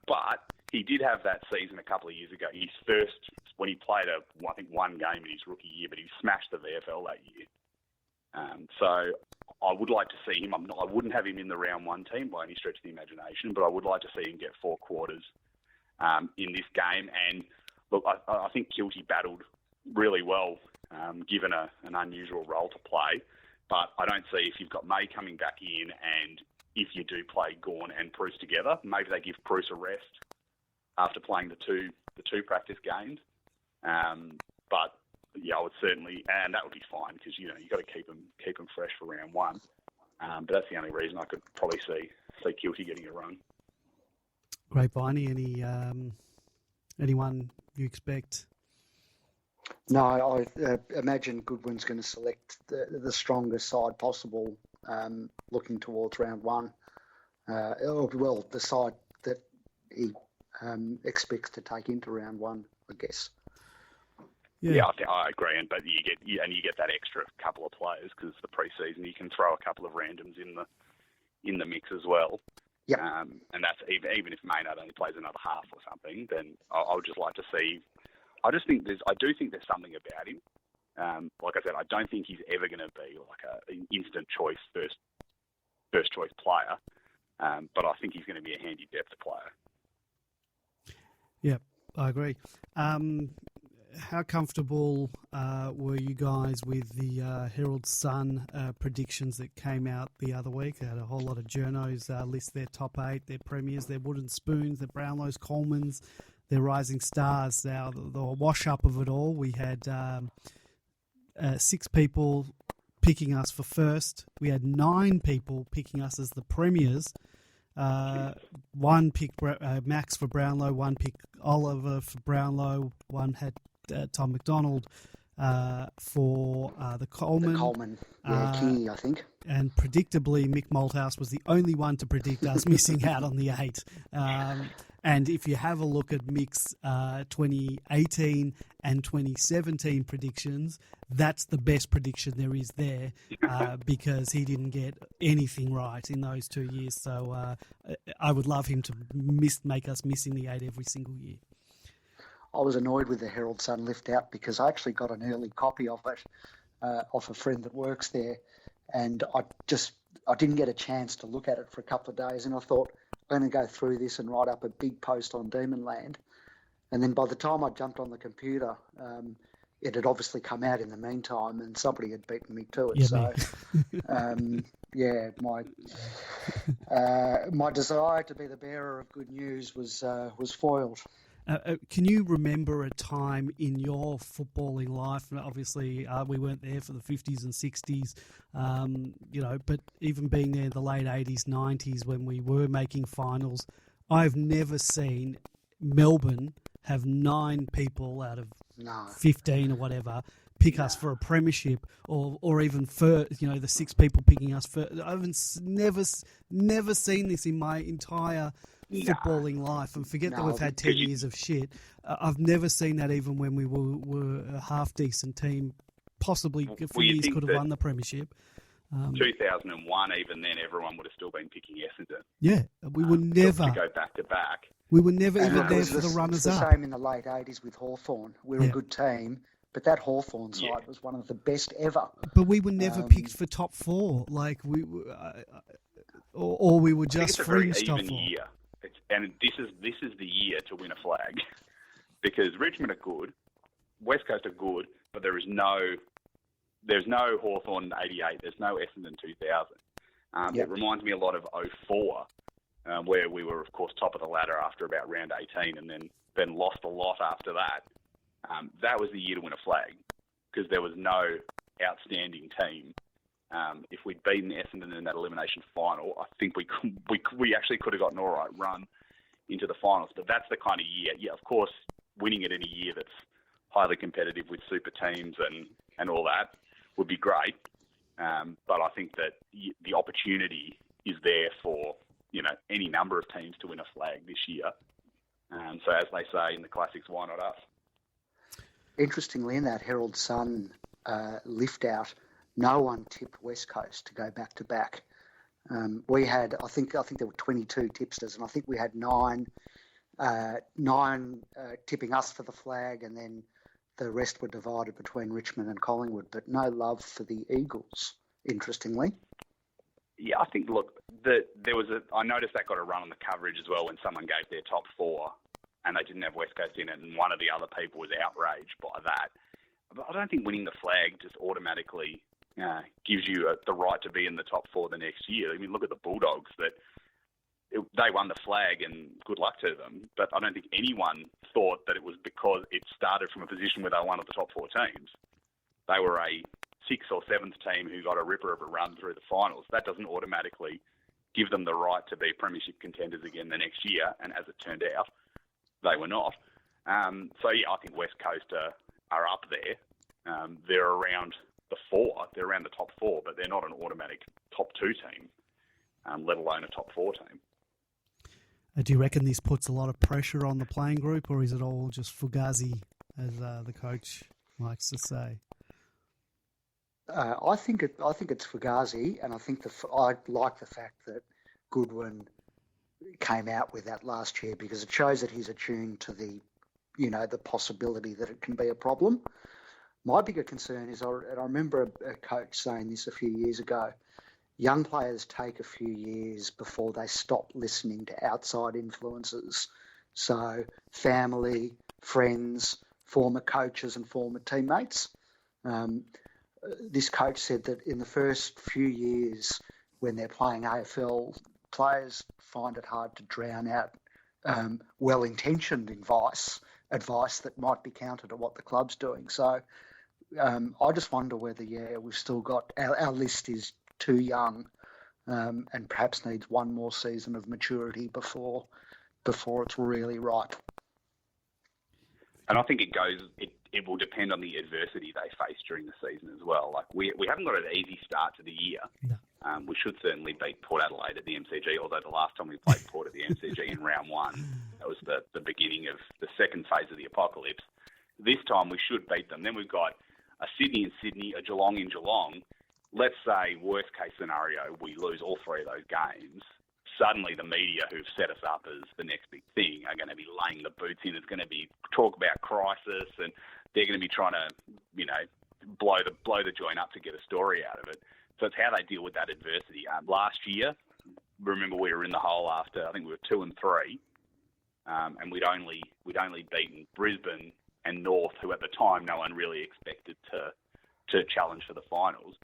But he did have that season a couple of years ago. His first, when he played one game in his rookie year, but he smashed the VFL that year. So I would like to see him. I wouldn't have him in the round one team by any stretch of the imagination, but I would like to see him get 4 quarters in this game. And look, I think Kilty battled really well, given an unusual role to play. But I don't see, if you've got May coming back in, and if you do play Gawn and Bruce together, maybe they give Bruce a rest after playing the two practice games. But yeah, I would certainly, and that would be fine, because you've got to keep them fresh for round one. But that's the only reason I could probably see Kilty getting a run. Grapevine, anyone you expect? No, I imagine Goodwin's going to select the strongest side possible, looking towards round one. The side that he expects to take into round one, I guess. Yeah, I agree, but you get that extra couple of players because it's the pre-season. You can throw a couple of randoms in the mix as well. Yeah, and that's even if Maynard only plays another half or something, then I would just like to see. I do think there's something about him. Like I said, I don't think he's ever going to be like an instant choice first choice player, but I think he's going to be a handy depth player. Yeah, I agree. How comfortable were you guys with the Herald Sun predictions that came out the other week? They had a whole lot of journos list their top 8, their premiers, their wooden spoons, their Brownlows, Colemans, their rising stars. Now, the wash-up of it all, we had 6 people picking us for first. We had 9 people picking us as the premiers. One picked Max for Brownlow, one picked Oliver for Brownlow, one had Tom McDonald for the Coleman. The Coleman, Kingy, I think. And predictably, Mick Malthouse was the only one to predict us missing out on the 8. And if you have a look at Mick's 2018 and 2017 predictions, that's the best prediction there is there because he didn't get anything right in those 2 years. So I would love him to make us miss in the 8 every single year. I was annoyed with the Herald Sun lift out because I actually got an early copy of it off a friend that works there, and I didn't get a chance to look at it for a couple of days, and I thought I'm going to go through this and write up a big post on Demonland, and then by the time I jumped on the computer, it had obviously come out in the meantime, and somebody had beaten me to it. My desire to be the bearer of good news was foiled. Can you remember a time in your footballing life? Obviously, we weren't there for the 50s and 60s, but even being there in the late 80s, 90s when we were making finals, I've never seen Melbourne have 9 people out of 15 or whatever pick us for a premiership, or even for the 6 people picking us for. I've never seen this in my entire footballing life, and forget that we've had 10 years of shit. I've never seen that even when we were a half decent team. Possibly Phillies could have won the premiership. 2001, even then, everyone would have still been picking Essendon. Yeah, we were never to go back to back. We were never even there for the runners up. It's the same in the late 80s with Hawthorn. We were a good team, but that Hawthorn side was one of the best ever. But we were never picked for top 4, like we were, or we were just fringe top 4. Year. And this is the year to win a flag because Richmond are good, West Coast are good, but there's no Hawthorn 88, there's no Essendon 2000. It reminds me a lot of 04, where we were, of course, top of the ladder after about round 18 and then lost a lot after that. That was the year to win a flag because there was no outstanding team. If we'd beaten Essendon in that elimination final, I think we actually could have got an all right run into the finals. But that's the kind of year. Yeah, of course, winning it in a year that's highly competitive with super teams and all that would be great. But I think that the opportunity is there for any number of teams to win a flag this year. So as they say in the classics, why not us? Interestingly, in that Herald Sun lift out, no one tipped West Coast to go back to back. We had, I think there were 22 tipsters, and I think we had nine tipping us for the flag, and then the rest were divided between Richmond and Collingwood, but no love for the Eagles, interestingly. Yeah, I think, I noticed that got a run on the coverage as well when someone gave their top 4 and they didn't have West Coast in it, and one of the other people was outraged by that. But I don't think winning the flag just automatically gives you the right to be in the top 4 the next year. I mean, look at the Bulldogs. They won the flag, and good luck to them. But I don't think anyone thought that it was because it started from a position where they were one of the top 4 teams. They were a 6th or 7th team who got a ripper of a run through the finals. That doesn't automatically give them the right to be premiership contenders again the next year. And as it turned out, they were not. I think West Coast are up there. They're around the 4. They're around the top 4, but they're not an automatic top 2 team, let alone a top 4 team. Do you reckon this puts a lot of pressure on the playing group, or is it all just fugazi, as the coach likes to say? I think it's fugazi, and I like the fact that Goodwin came out with that last year because it shows that he's attuned to the possibility that it can be a problem. My bigger concern is, and I remember a coach saying this a few years ago, young players take a few years before they stop listening to outside influences. So family, friends, former coaches and former teammates. This coach said that in the first few years when they're playing AFL, players find it hard to drown out well-intentioned advice that might be counter to what the club's doing. So I just wonder whether, we've still got, our list is too young and perhaps needs one more season of maturity before it's really ripe. And I think it will depend on the adversity they face during the season as well. Like we haven't got an easy start to the year. No. We should certainly beat Port Adelaide at the MCG, although the last time we played Port at the MCG in round one, that was the beginning of the second phase of the apocalypse. This time we should beat them. Then we've got a Sydney in Sydney, a Geelong in Geelong. Let's say, worst case scenario, we lose all three of those games. Suddenly the media who've set us up as the next big thing are going to be laying the boots in. It's going to be talk about crisis, and they're going to be trying to, blow the joint up to get a story out of it. So it's how they deal with that adversity. Last year, remember we were in the hole after, I think we were 2 and 3, and we'd only beaten Brisbane and North, who at the time no one really expected to challenge for the finals.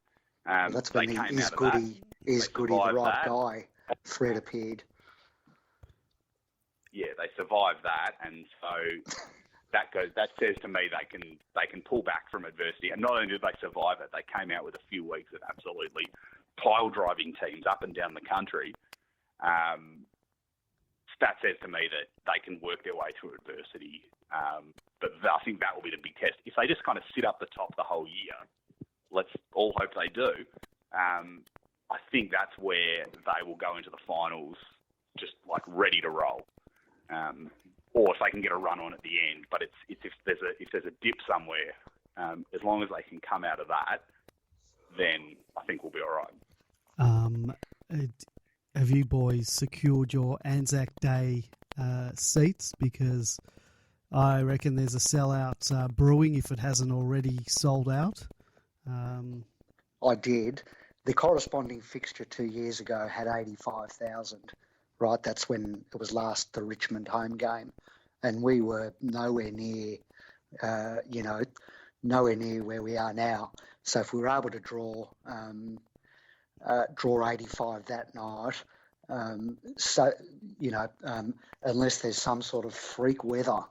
That's when Is Goody the right guy? Fred appeared. Yeah, they survived that, and so that says to me they can pull back from adversity. And not only did they survive it, they came out with a few weeks of absolutely pile driving teams up and down the country. That says to me that they can work their way through adversity. But I think that will be the big test. If they just kind of sit up the top the whole year, let's all hope they do. I think that's where they will go into the finals just like ready to roll. Or if they can get a run on at the end. But it's if there's a dip somewhere, as long as they can come out of that, then I think we'll be all right. Have you boys secured your Anzac Day seats? Because I reckon there's a sellout brewing if it hasn't already sold out. I did. The corresponding fixture 2 years ago had 85,000, right? That's when it was last the Richmond home game. And we were nowhere near, nowhere near where we are now. So if we were able to draw 85 that night, unless there's some sort of freak weather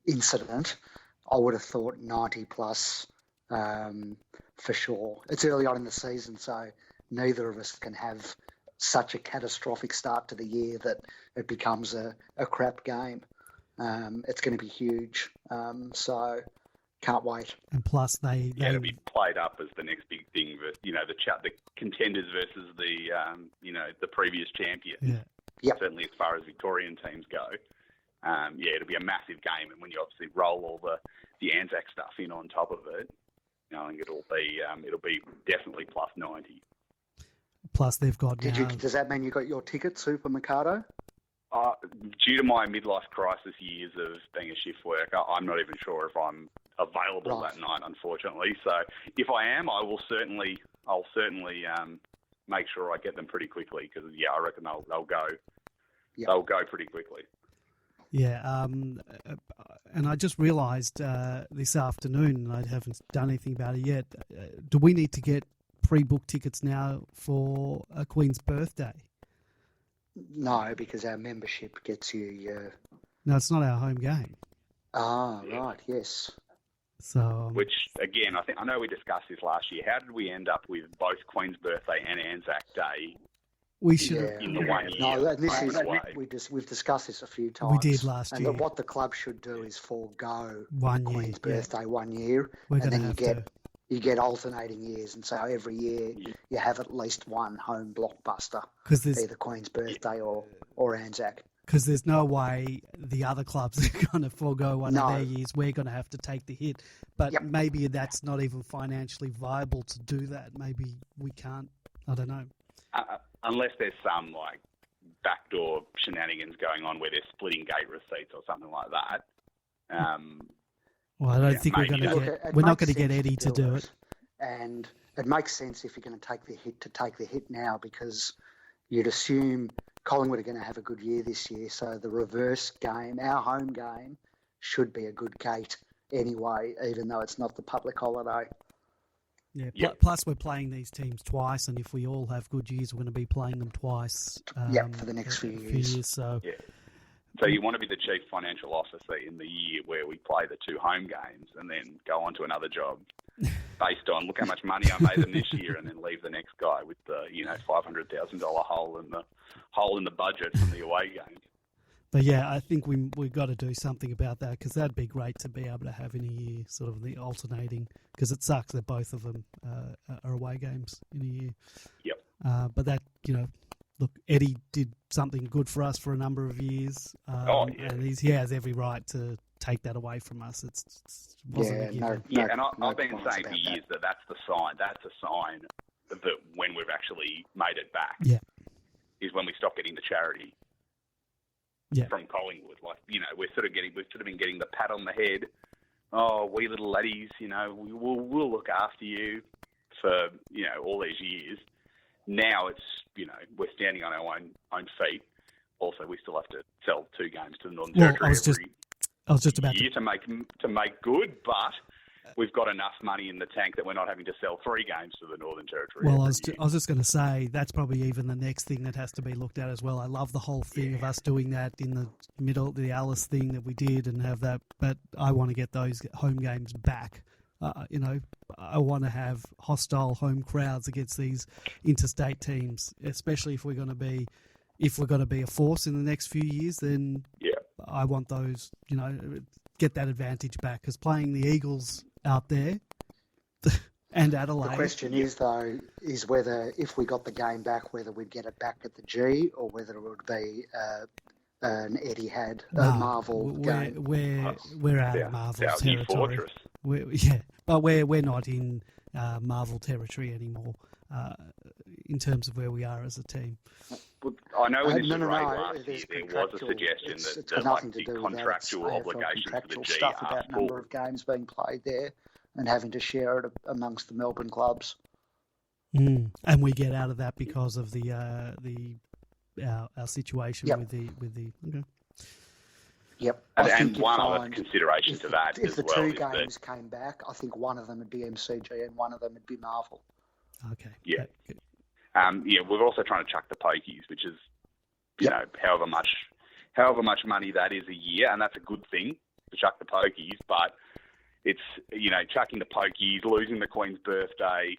incident, I would have thought 90 plus for sure. It's early on in the season, so neither of us can have such a catastrophic start to the year that it becomes a crap game. It's going to be huge, so can't wait. And plus, it'll be played up as the next big thing. The contenders versus the previous champions. Yeah. Yep. Certainly, as far as Victorian teams go. It'll be a massive game, and when you obviously roll all the Anzac stuff in on top of it, I think it'll be definitely plus 90. Plus, they've got. Does that mean you got your ticket, Super Mikado? Due to my midlife crisis years of being a shift worker, I'm not even sure if I'm available that night, unfortunately. So if I am, I'll certainly make sure I get them pretty quickly because I reckon they'll go. Yep. They'll go pretty quickly. Yeah, and I just realised this afternoon, and I haven't done anything about it yet. Do we need to get pre-booked tickets now for a Queen's birthday? No, because our membership gets you. No, it's not our home game. Right, yes. So, which again, I know we discussed this last year. How did we end up with both Queen's birthday and Anzac Day? We should have in the 1 year. No, we've discussed this a few times. We did last year. And what the club should do is forego 1 year, Queen's birthday 1 year, and then you get alternating years, and so every year you have at least one home blockbuster, either Queen's birthday or Anzac. Because there's no way the other clubs are going to forego one of their years. We're going to have to take the hit. But maybe that's not even financially viable to do that. Maybe we can't. I don't know. Unless there's some like backdoor shenanigans going on where they're splitting gate receipts or something like that. Well, I don't think we're going to get. We're not going to get Eddie to do it. And it makes sense if you're going to take the hit now, because you'd assume Collingwood are going to have a good year this year. So the reverse game, our home game, should be a good gate anyway, even though it's not the public holiday. Yeah. Plus, we're playing these teams twice, and if we all have good years, we're going to be playing them twice. For the next few years. So you want to be the chief financial officer in the year where we play the two home games and then go on to another job. based on look how much money I made them this year, and then leave the next guy with the $500,000 hole in the budget from the away game. But yeah, I think we've got to do something about that, because that'd be great to be able to have in a year, sort of the alternating, because it sucks that both of them are away games in a year. Yep. But that, look, Eddie did something good for us for a number of years, and he has every right to take that away from us. It wasn't a given. And I've been saying for years that's the sign. That's a sign that when we've actually made it back, is when we stop getting the charity. Yeah. From Collingwood, we've sort of been getting the pat on the head. Oh, we little laddies, we'll look after you for all these years. Now it's we're standing on our own feet. Also, we still have to sell 2 games to the Northern Territory I was just about year to make good, but we've got enough money in the tank that we're not having to sell 3 games to the Northern Territory. Well, I was just going to say, that's probably even the next thing that has to be looked at as well. I love the whole thing of us doing that in the middle, the Alice thing that we did and have that, but I want to get those home games back. I want to have hostile home crowds against these interstate teams, especially if we're going to be a force in the next few years. Then I want those, get that advantage back, because playing the Eagles out there and Adelaide. The question is whether, if we got the game back, whether we'd get it back at the G or whether it would be an Etihad, Marvel game. We're out of Marvel territory. But we're not in Marvel territory anymore in terms of where we are as a team. I know when this was raised last year, there was a suggestion that the contractual obligations for the G stuff are about full. Number of games being played there and having to share it amongst the Melbourne clubs. And we get out of that because of our situation with the. Okay. Yep. And one other consideration to that if as the well 2 games came back, I think one of them would be MCG and one of them would be Marvel. Okay. Yeah. We're also trying to chuck the pokies, which is, however much money that is a year, and that's a good thing to chuck the pokies. But it's chucking the pokies, losing the Queen's birthday.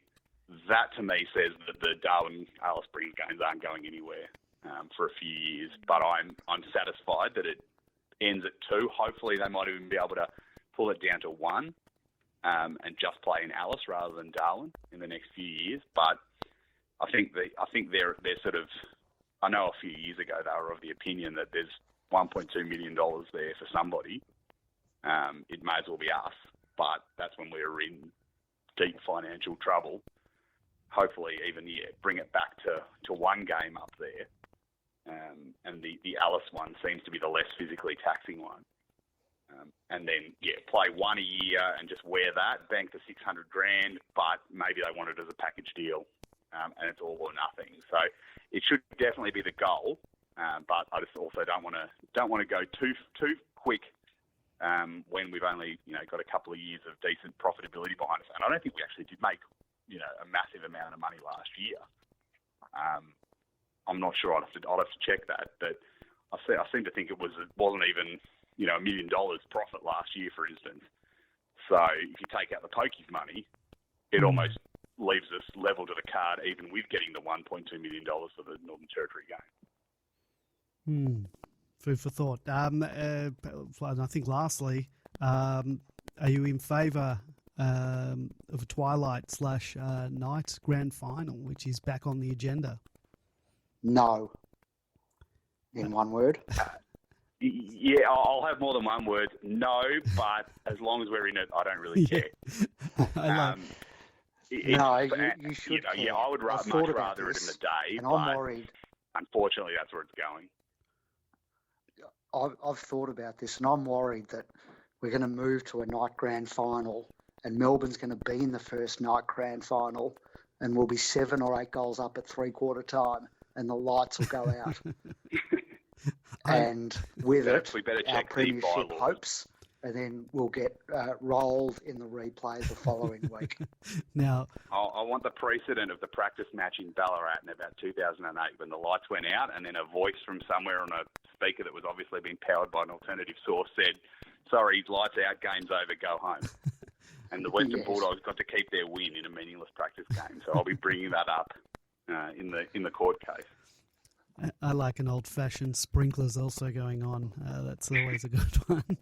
That to me says that the Darwin Alice Springs games aren't going anywhere for a few years. But I'm satisfied that it ends at 2. Hopefully, they might even be able to pull it down to 1 and just play in Alice rather than Darwin in the next few years. But I think they're sort of. I know a few years ago they were of the opinion that there's $1.2 million there for somebody. It may as well be us, but that's when we were in deep financial trouble. Hopefully, even bring it back to 1 game up there, and the Alice one seems to be the less physically taxing one. And then play 1 a year and just wear that, bank the $600,000, but maybe they want it as a package deal. And it's all or nothing. So it should definitely be the goal, but I just also don't want to go too quick when we've only got a couple of years of decent profitability behind us. And I don't think we actually did make a massive amount of money last year. I'm not sure. I'll have to check that, but I seem to think it wasn't even $1 million profit last year, for instance. So if you take out the pokies money, it almost leaves us level to the card, even with getting the $1.2 million for the Northern Territory game. Food for thought. And I think lastly, are you in favour of a Twilight / night grand final, which is back on the agenda? No. In one word? Yeah, I'll have more than one word. No, but as long as we're in it, I don't really care. You should care. Yeah, I would much rather it in the day. And I'm worried. Unfortunately, that's where it's going. I've thought about this, and I'm worried that we're going to move to a night grand final, and Melbourne's going to be in the first night grand final, and we'll be 7 or 8 goals up at 3/4 time, and the lights will go out. And with it, our premiership hopes, and then we'll get rolled in the replay the following week. Now, I want the precedent of the practice match in Ballarat in about 2008 when the lights went out, and then a voice from somewhere on a speaker that was obviously being powered by an alternative source said, "Sorry, lights out, game's over, go home." And the Western Yes. Bulldogs got to keep their win in a meaningless practice game. So I'll be bringing that up in the court case. I like an old-fashioned sprinklers also going on. That's always a good one.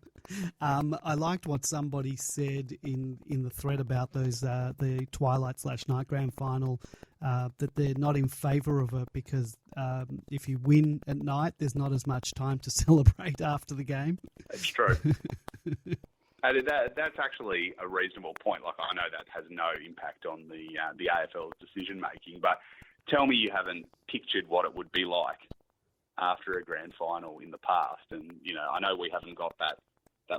I liked what somebody said in the thread about those the Twilight/Night Grand Final, that they're not in favour of it because if you win at night, there's not as much time to celebrate after the game. It's true. That's actually a reasonable point. Like, I know that has no impact on the AFL's decision making, but tell me you haven't pictured what it would be like after a grand final in the past. And, I know we haven't got that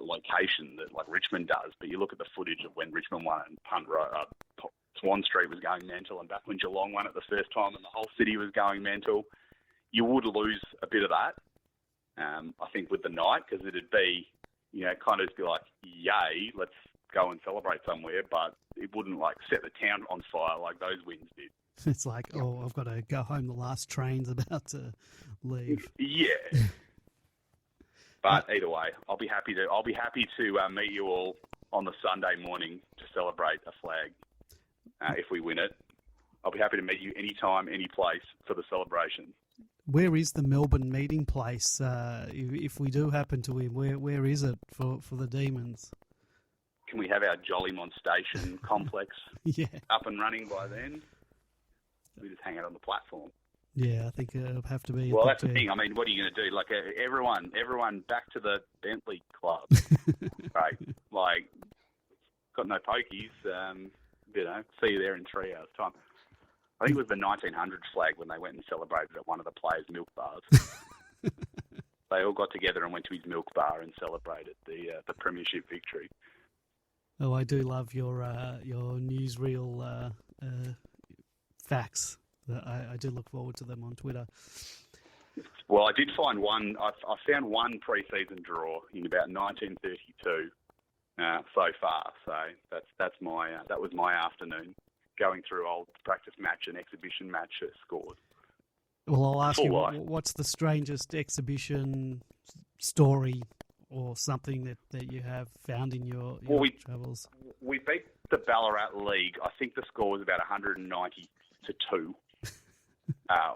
location that like Richmond does, but you look at the footage of when Richmond won and Swan Street was going mental, and back when Geelong won it the first time and the whole city was going mental, you would lose a bit of that, I think, with the night, because it'd be, kind of be like, yay, let's go and celebrate somewhere, but it wouldn't like set the town on fire like those wins did. It's like, I've got to go home. The last train's about to leave. Yeah. But either way, I'll be happy to meet you all on the Sunday morning to celebrate a flag if we win it. I'll be happy to meet you anytime, any place for the celebration. Where is the Melbourne meeting place? If we do happen to win, where is it for the Demons? Can we have our Jollymont Station complex up and running by then? We just hang out on the platform. Yeah, I think it'll have to be. Well, that's the thing. I mean, what are you going to do? Like, everyone back to the Bentley Club. Right? Like, got no pokies. See you there in 3 hours' time. I think it was the 1900 flag when they went and celebrated at one of the players' milk bars. They all got together and went to his milk bar and celebrated the premiership victory. Oh, I do love your newsreel facts. I do look forward to them on Twitter. Well, I did find one. I found one pre-season draw in about 1932 so far. So that was my afternoon, going through old practice match and exhibition match scores. Well, I'll ask you, what's the strangest exhibition story or something that you have found in your travels? We beat the Ballarat League. I think the score was about 190-2.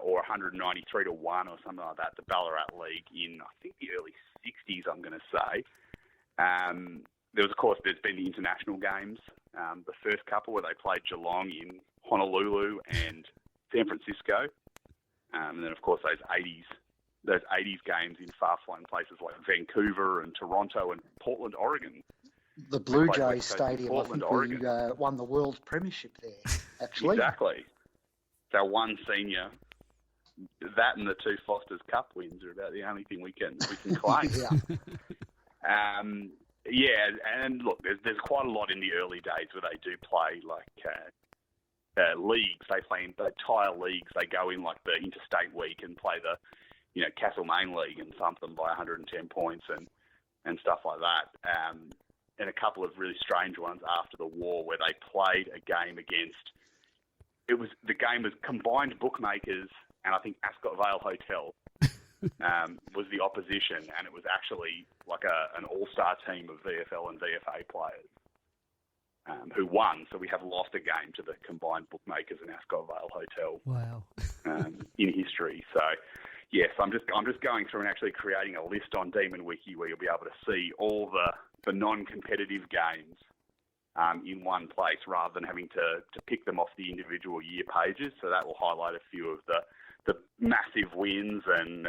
Or 193 to 1 or something like that, the Ballarat League in, I think, the early 60s, I'm going to say. There's been the international games, the first couple where they played Geelong in Honolulu and San Francisco. And then, of course, those 80s games in far-flung places like Vancouver and Toronto and Portland, Oregon. The Blue Jays Stadium, Portland, I think we won the World Premiership there, actually. Exactly. So one senior, that and the two Foster's Cup wins are about the only thing we can claim. And look, there's quite a lot in the early days where they do play like leagues. They play in the tire leagues. They go in like the interstate week and play the Castlemaine League and thump them by 110 points and stuff like that. And a couple of really strange ones after the war where they played a game against. The game was combined bookmakers, and I think Ascot Vale Hotel was the opposition, and it was actually like an all-star team of VFL and VFA players who won. So we have lost a game to the combined bookmakers and Ascot Vale Hotel. Wow! In history. So yes, I'm just going through and actually creating a list on Demon Wiki where you'll be able to see all the non-competitive games. In one place rather than having to pick them off the individual year pages. So that will highlight a few of the massive wins and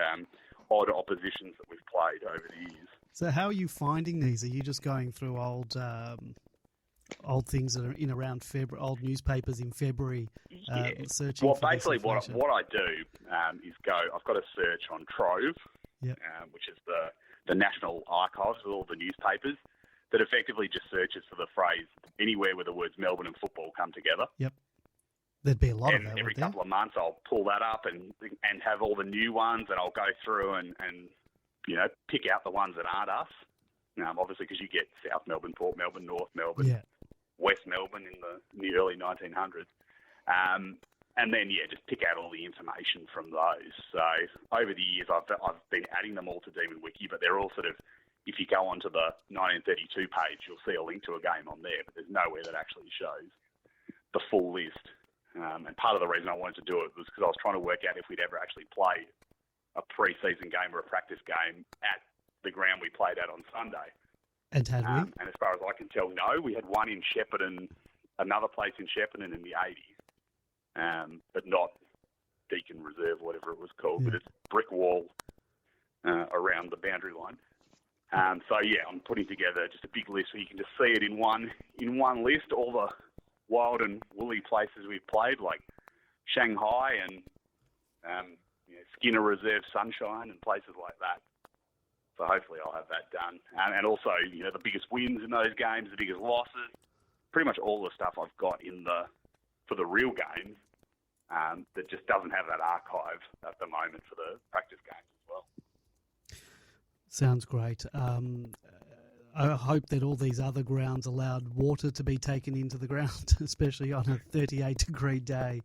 odd oppositions that we've played over the years. So how are you finding these? Are you just going through old things that are in around February, old newspapers in February, searching for basically what I do is I've got a search on Trove, which is the national archives of all the newspapers, that effectively just searches for the phrase anywhere where the words Melbourne and football come together. Yep. There'd be a lot of that. Every couple of months I'll pull that up and have all the new ones, and I'll go through and pick out the ones that aren't us. Obviously, because you get South Melbourne, Port Melbourne, North Melbourne, West Melbourne in the early 1900s. And then, just pick out all the information from those. So over the years, I've been adding them all to Demon Wiki, but they're all sort of if you go onto the 1932 page, you'll see a link to a game on there, but there's nowhere that actually shows the full list. And part of the reason I wanted to do it was because I was trying to work out if we'd ever actually play a pre-season game or a practice game at the ground we played at on Sunday. And had we? And as far as I can tell, no. We had one in Shepparton, another place in Shepparton in the 80s, but not Deakin Reserve, whatever it was called. Yeah. But it's brick wall around the boundary line. So yeah, I'm putting together just a big list so you can just see it in one list. All the wild and woolly places we've played, like Shanghai and Skinner Reserve, Sunshine, and places like that. So hopefully I'll have that done. And also, the biggest wins in those games, the biggest losses, pretty much all the stuff I've got for the real games that just doesn't have that archive at the moment for the practice games as well. Sounds great. I hope that all these other grounds allowed water to be taken into the ground, especially on a 38-degree day.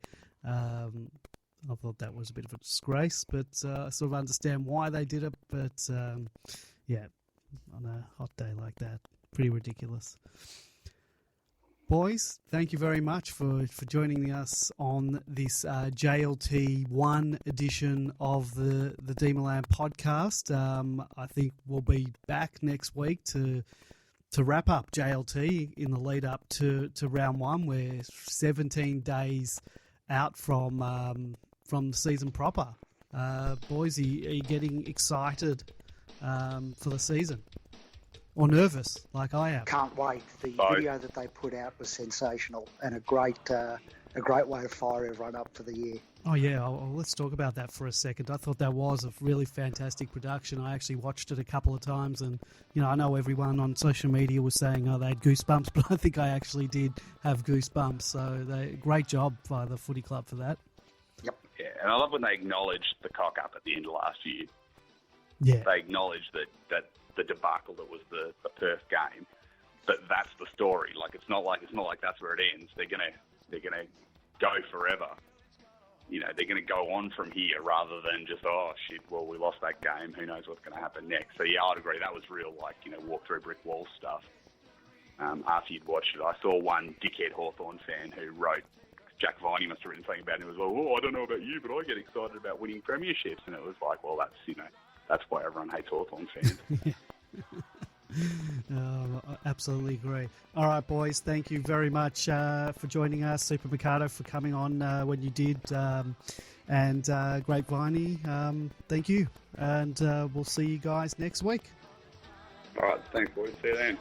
I thought that was a bit of a disgrace, but I sort of understand why they did it. But yeah, on a hot day like that, pretty ridiculous. Boys, thank you very much for joining us on this JLT 1 edition of the Demoland podcast. I think we'll be back next week to wrap up JLT in the lead up to round 1. We're 17 days out from the season proper. Boys, are you getting excited for the season? Or nervous, like I am? Can't wait. The video that they put out was sensational and a great way to fire everyone up for the year. Oh, yeah. Well, let's talk about that for a second. I thought that was a really fantastic production. I actually watched it a couple of times, and, I know everyone on social media was saying, they had goosebumps, but I think I actually did have goosebumps. So great job by the footy club for that. Yep. Yeah, and I love when they acknowledged the cock-up at the end of last year. Yeah. They acknowledged that the debacle that was the Perth game, but that's the story. Like it's not like that's where it ends. They're gonna go forever. They're gonna go on from here rather than just we lost that game. Who knows what's gonna happen next? So yeah, I'd agree. That was real walk through brick wall stuff. After you'd watched it, I saw one dickhead Hawthorn fan who wrote. Jack Viney must have written something about it. It was I don't know about you, but I get excited about winning premierships, and it was like, well, that's why everyone hates Hawthorn fans. I absolutely agree. All right, boys, thank you very much for joining us. Super Mikado for coming on when you did. And Great Viney, thank you. And we'll see you guys next week. All right, thanks, boys. See you then.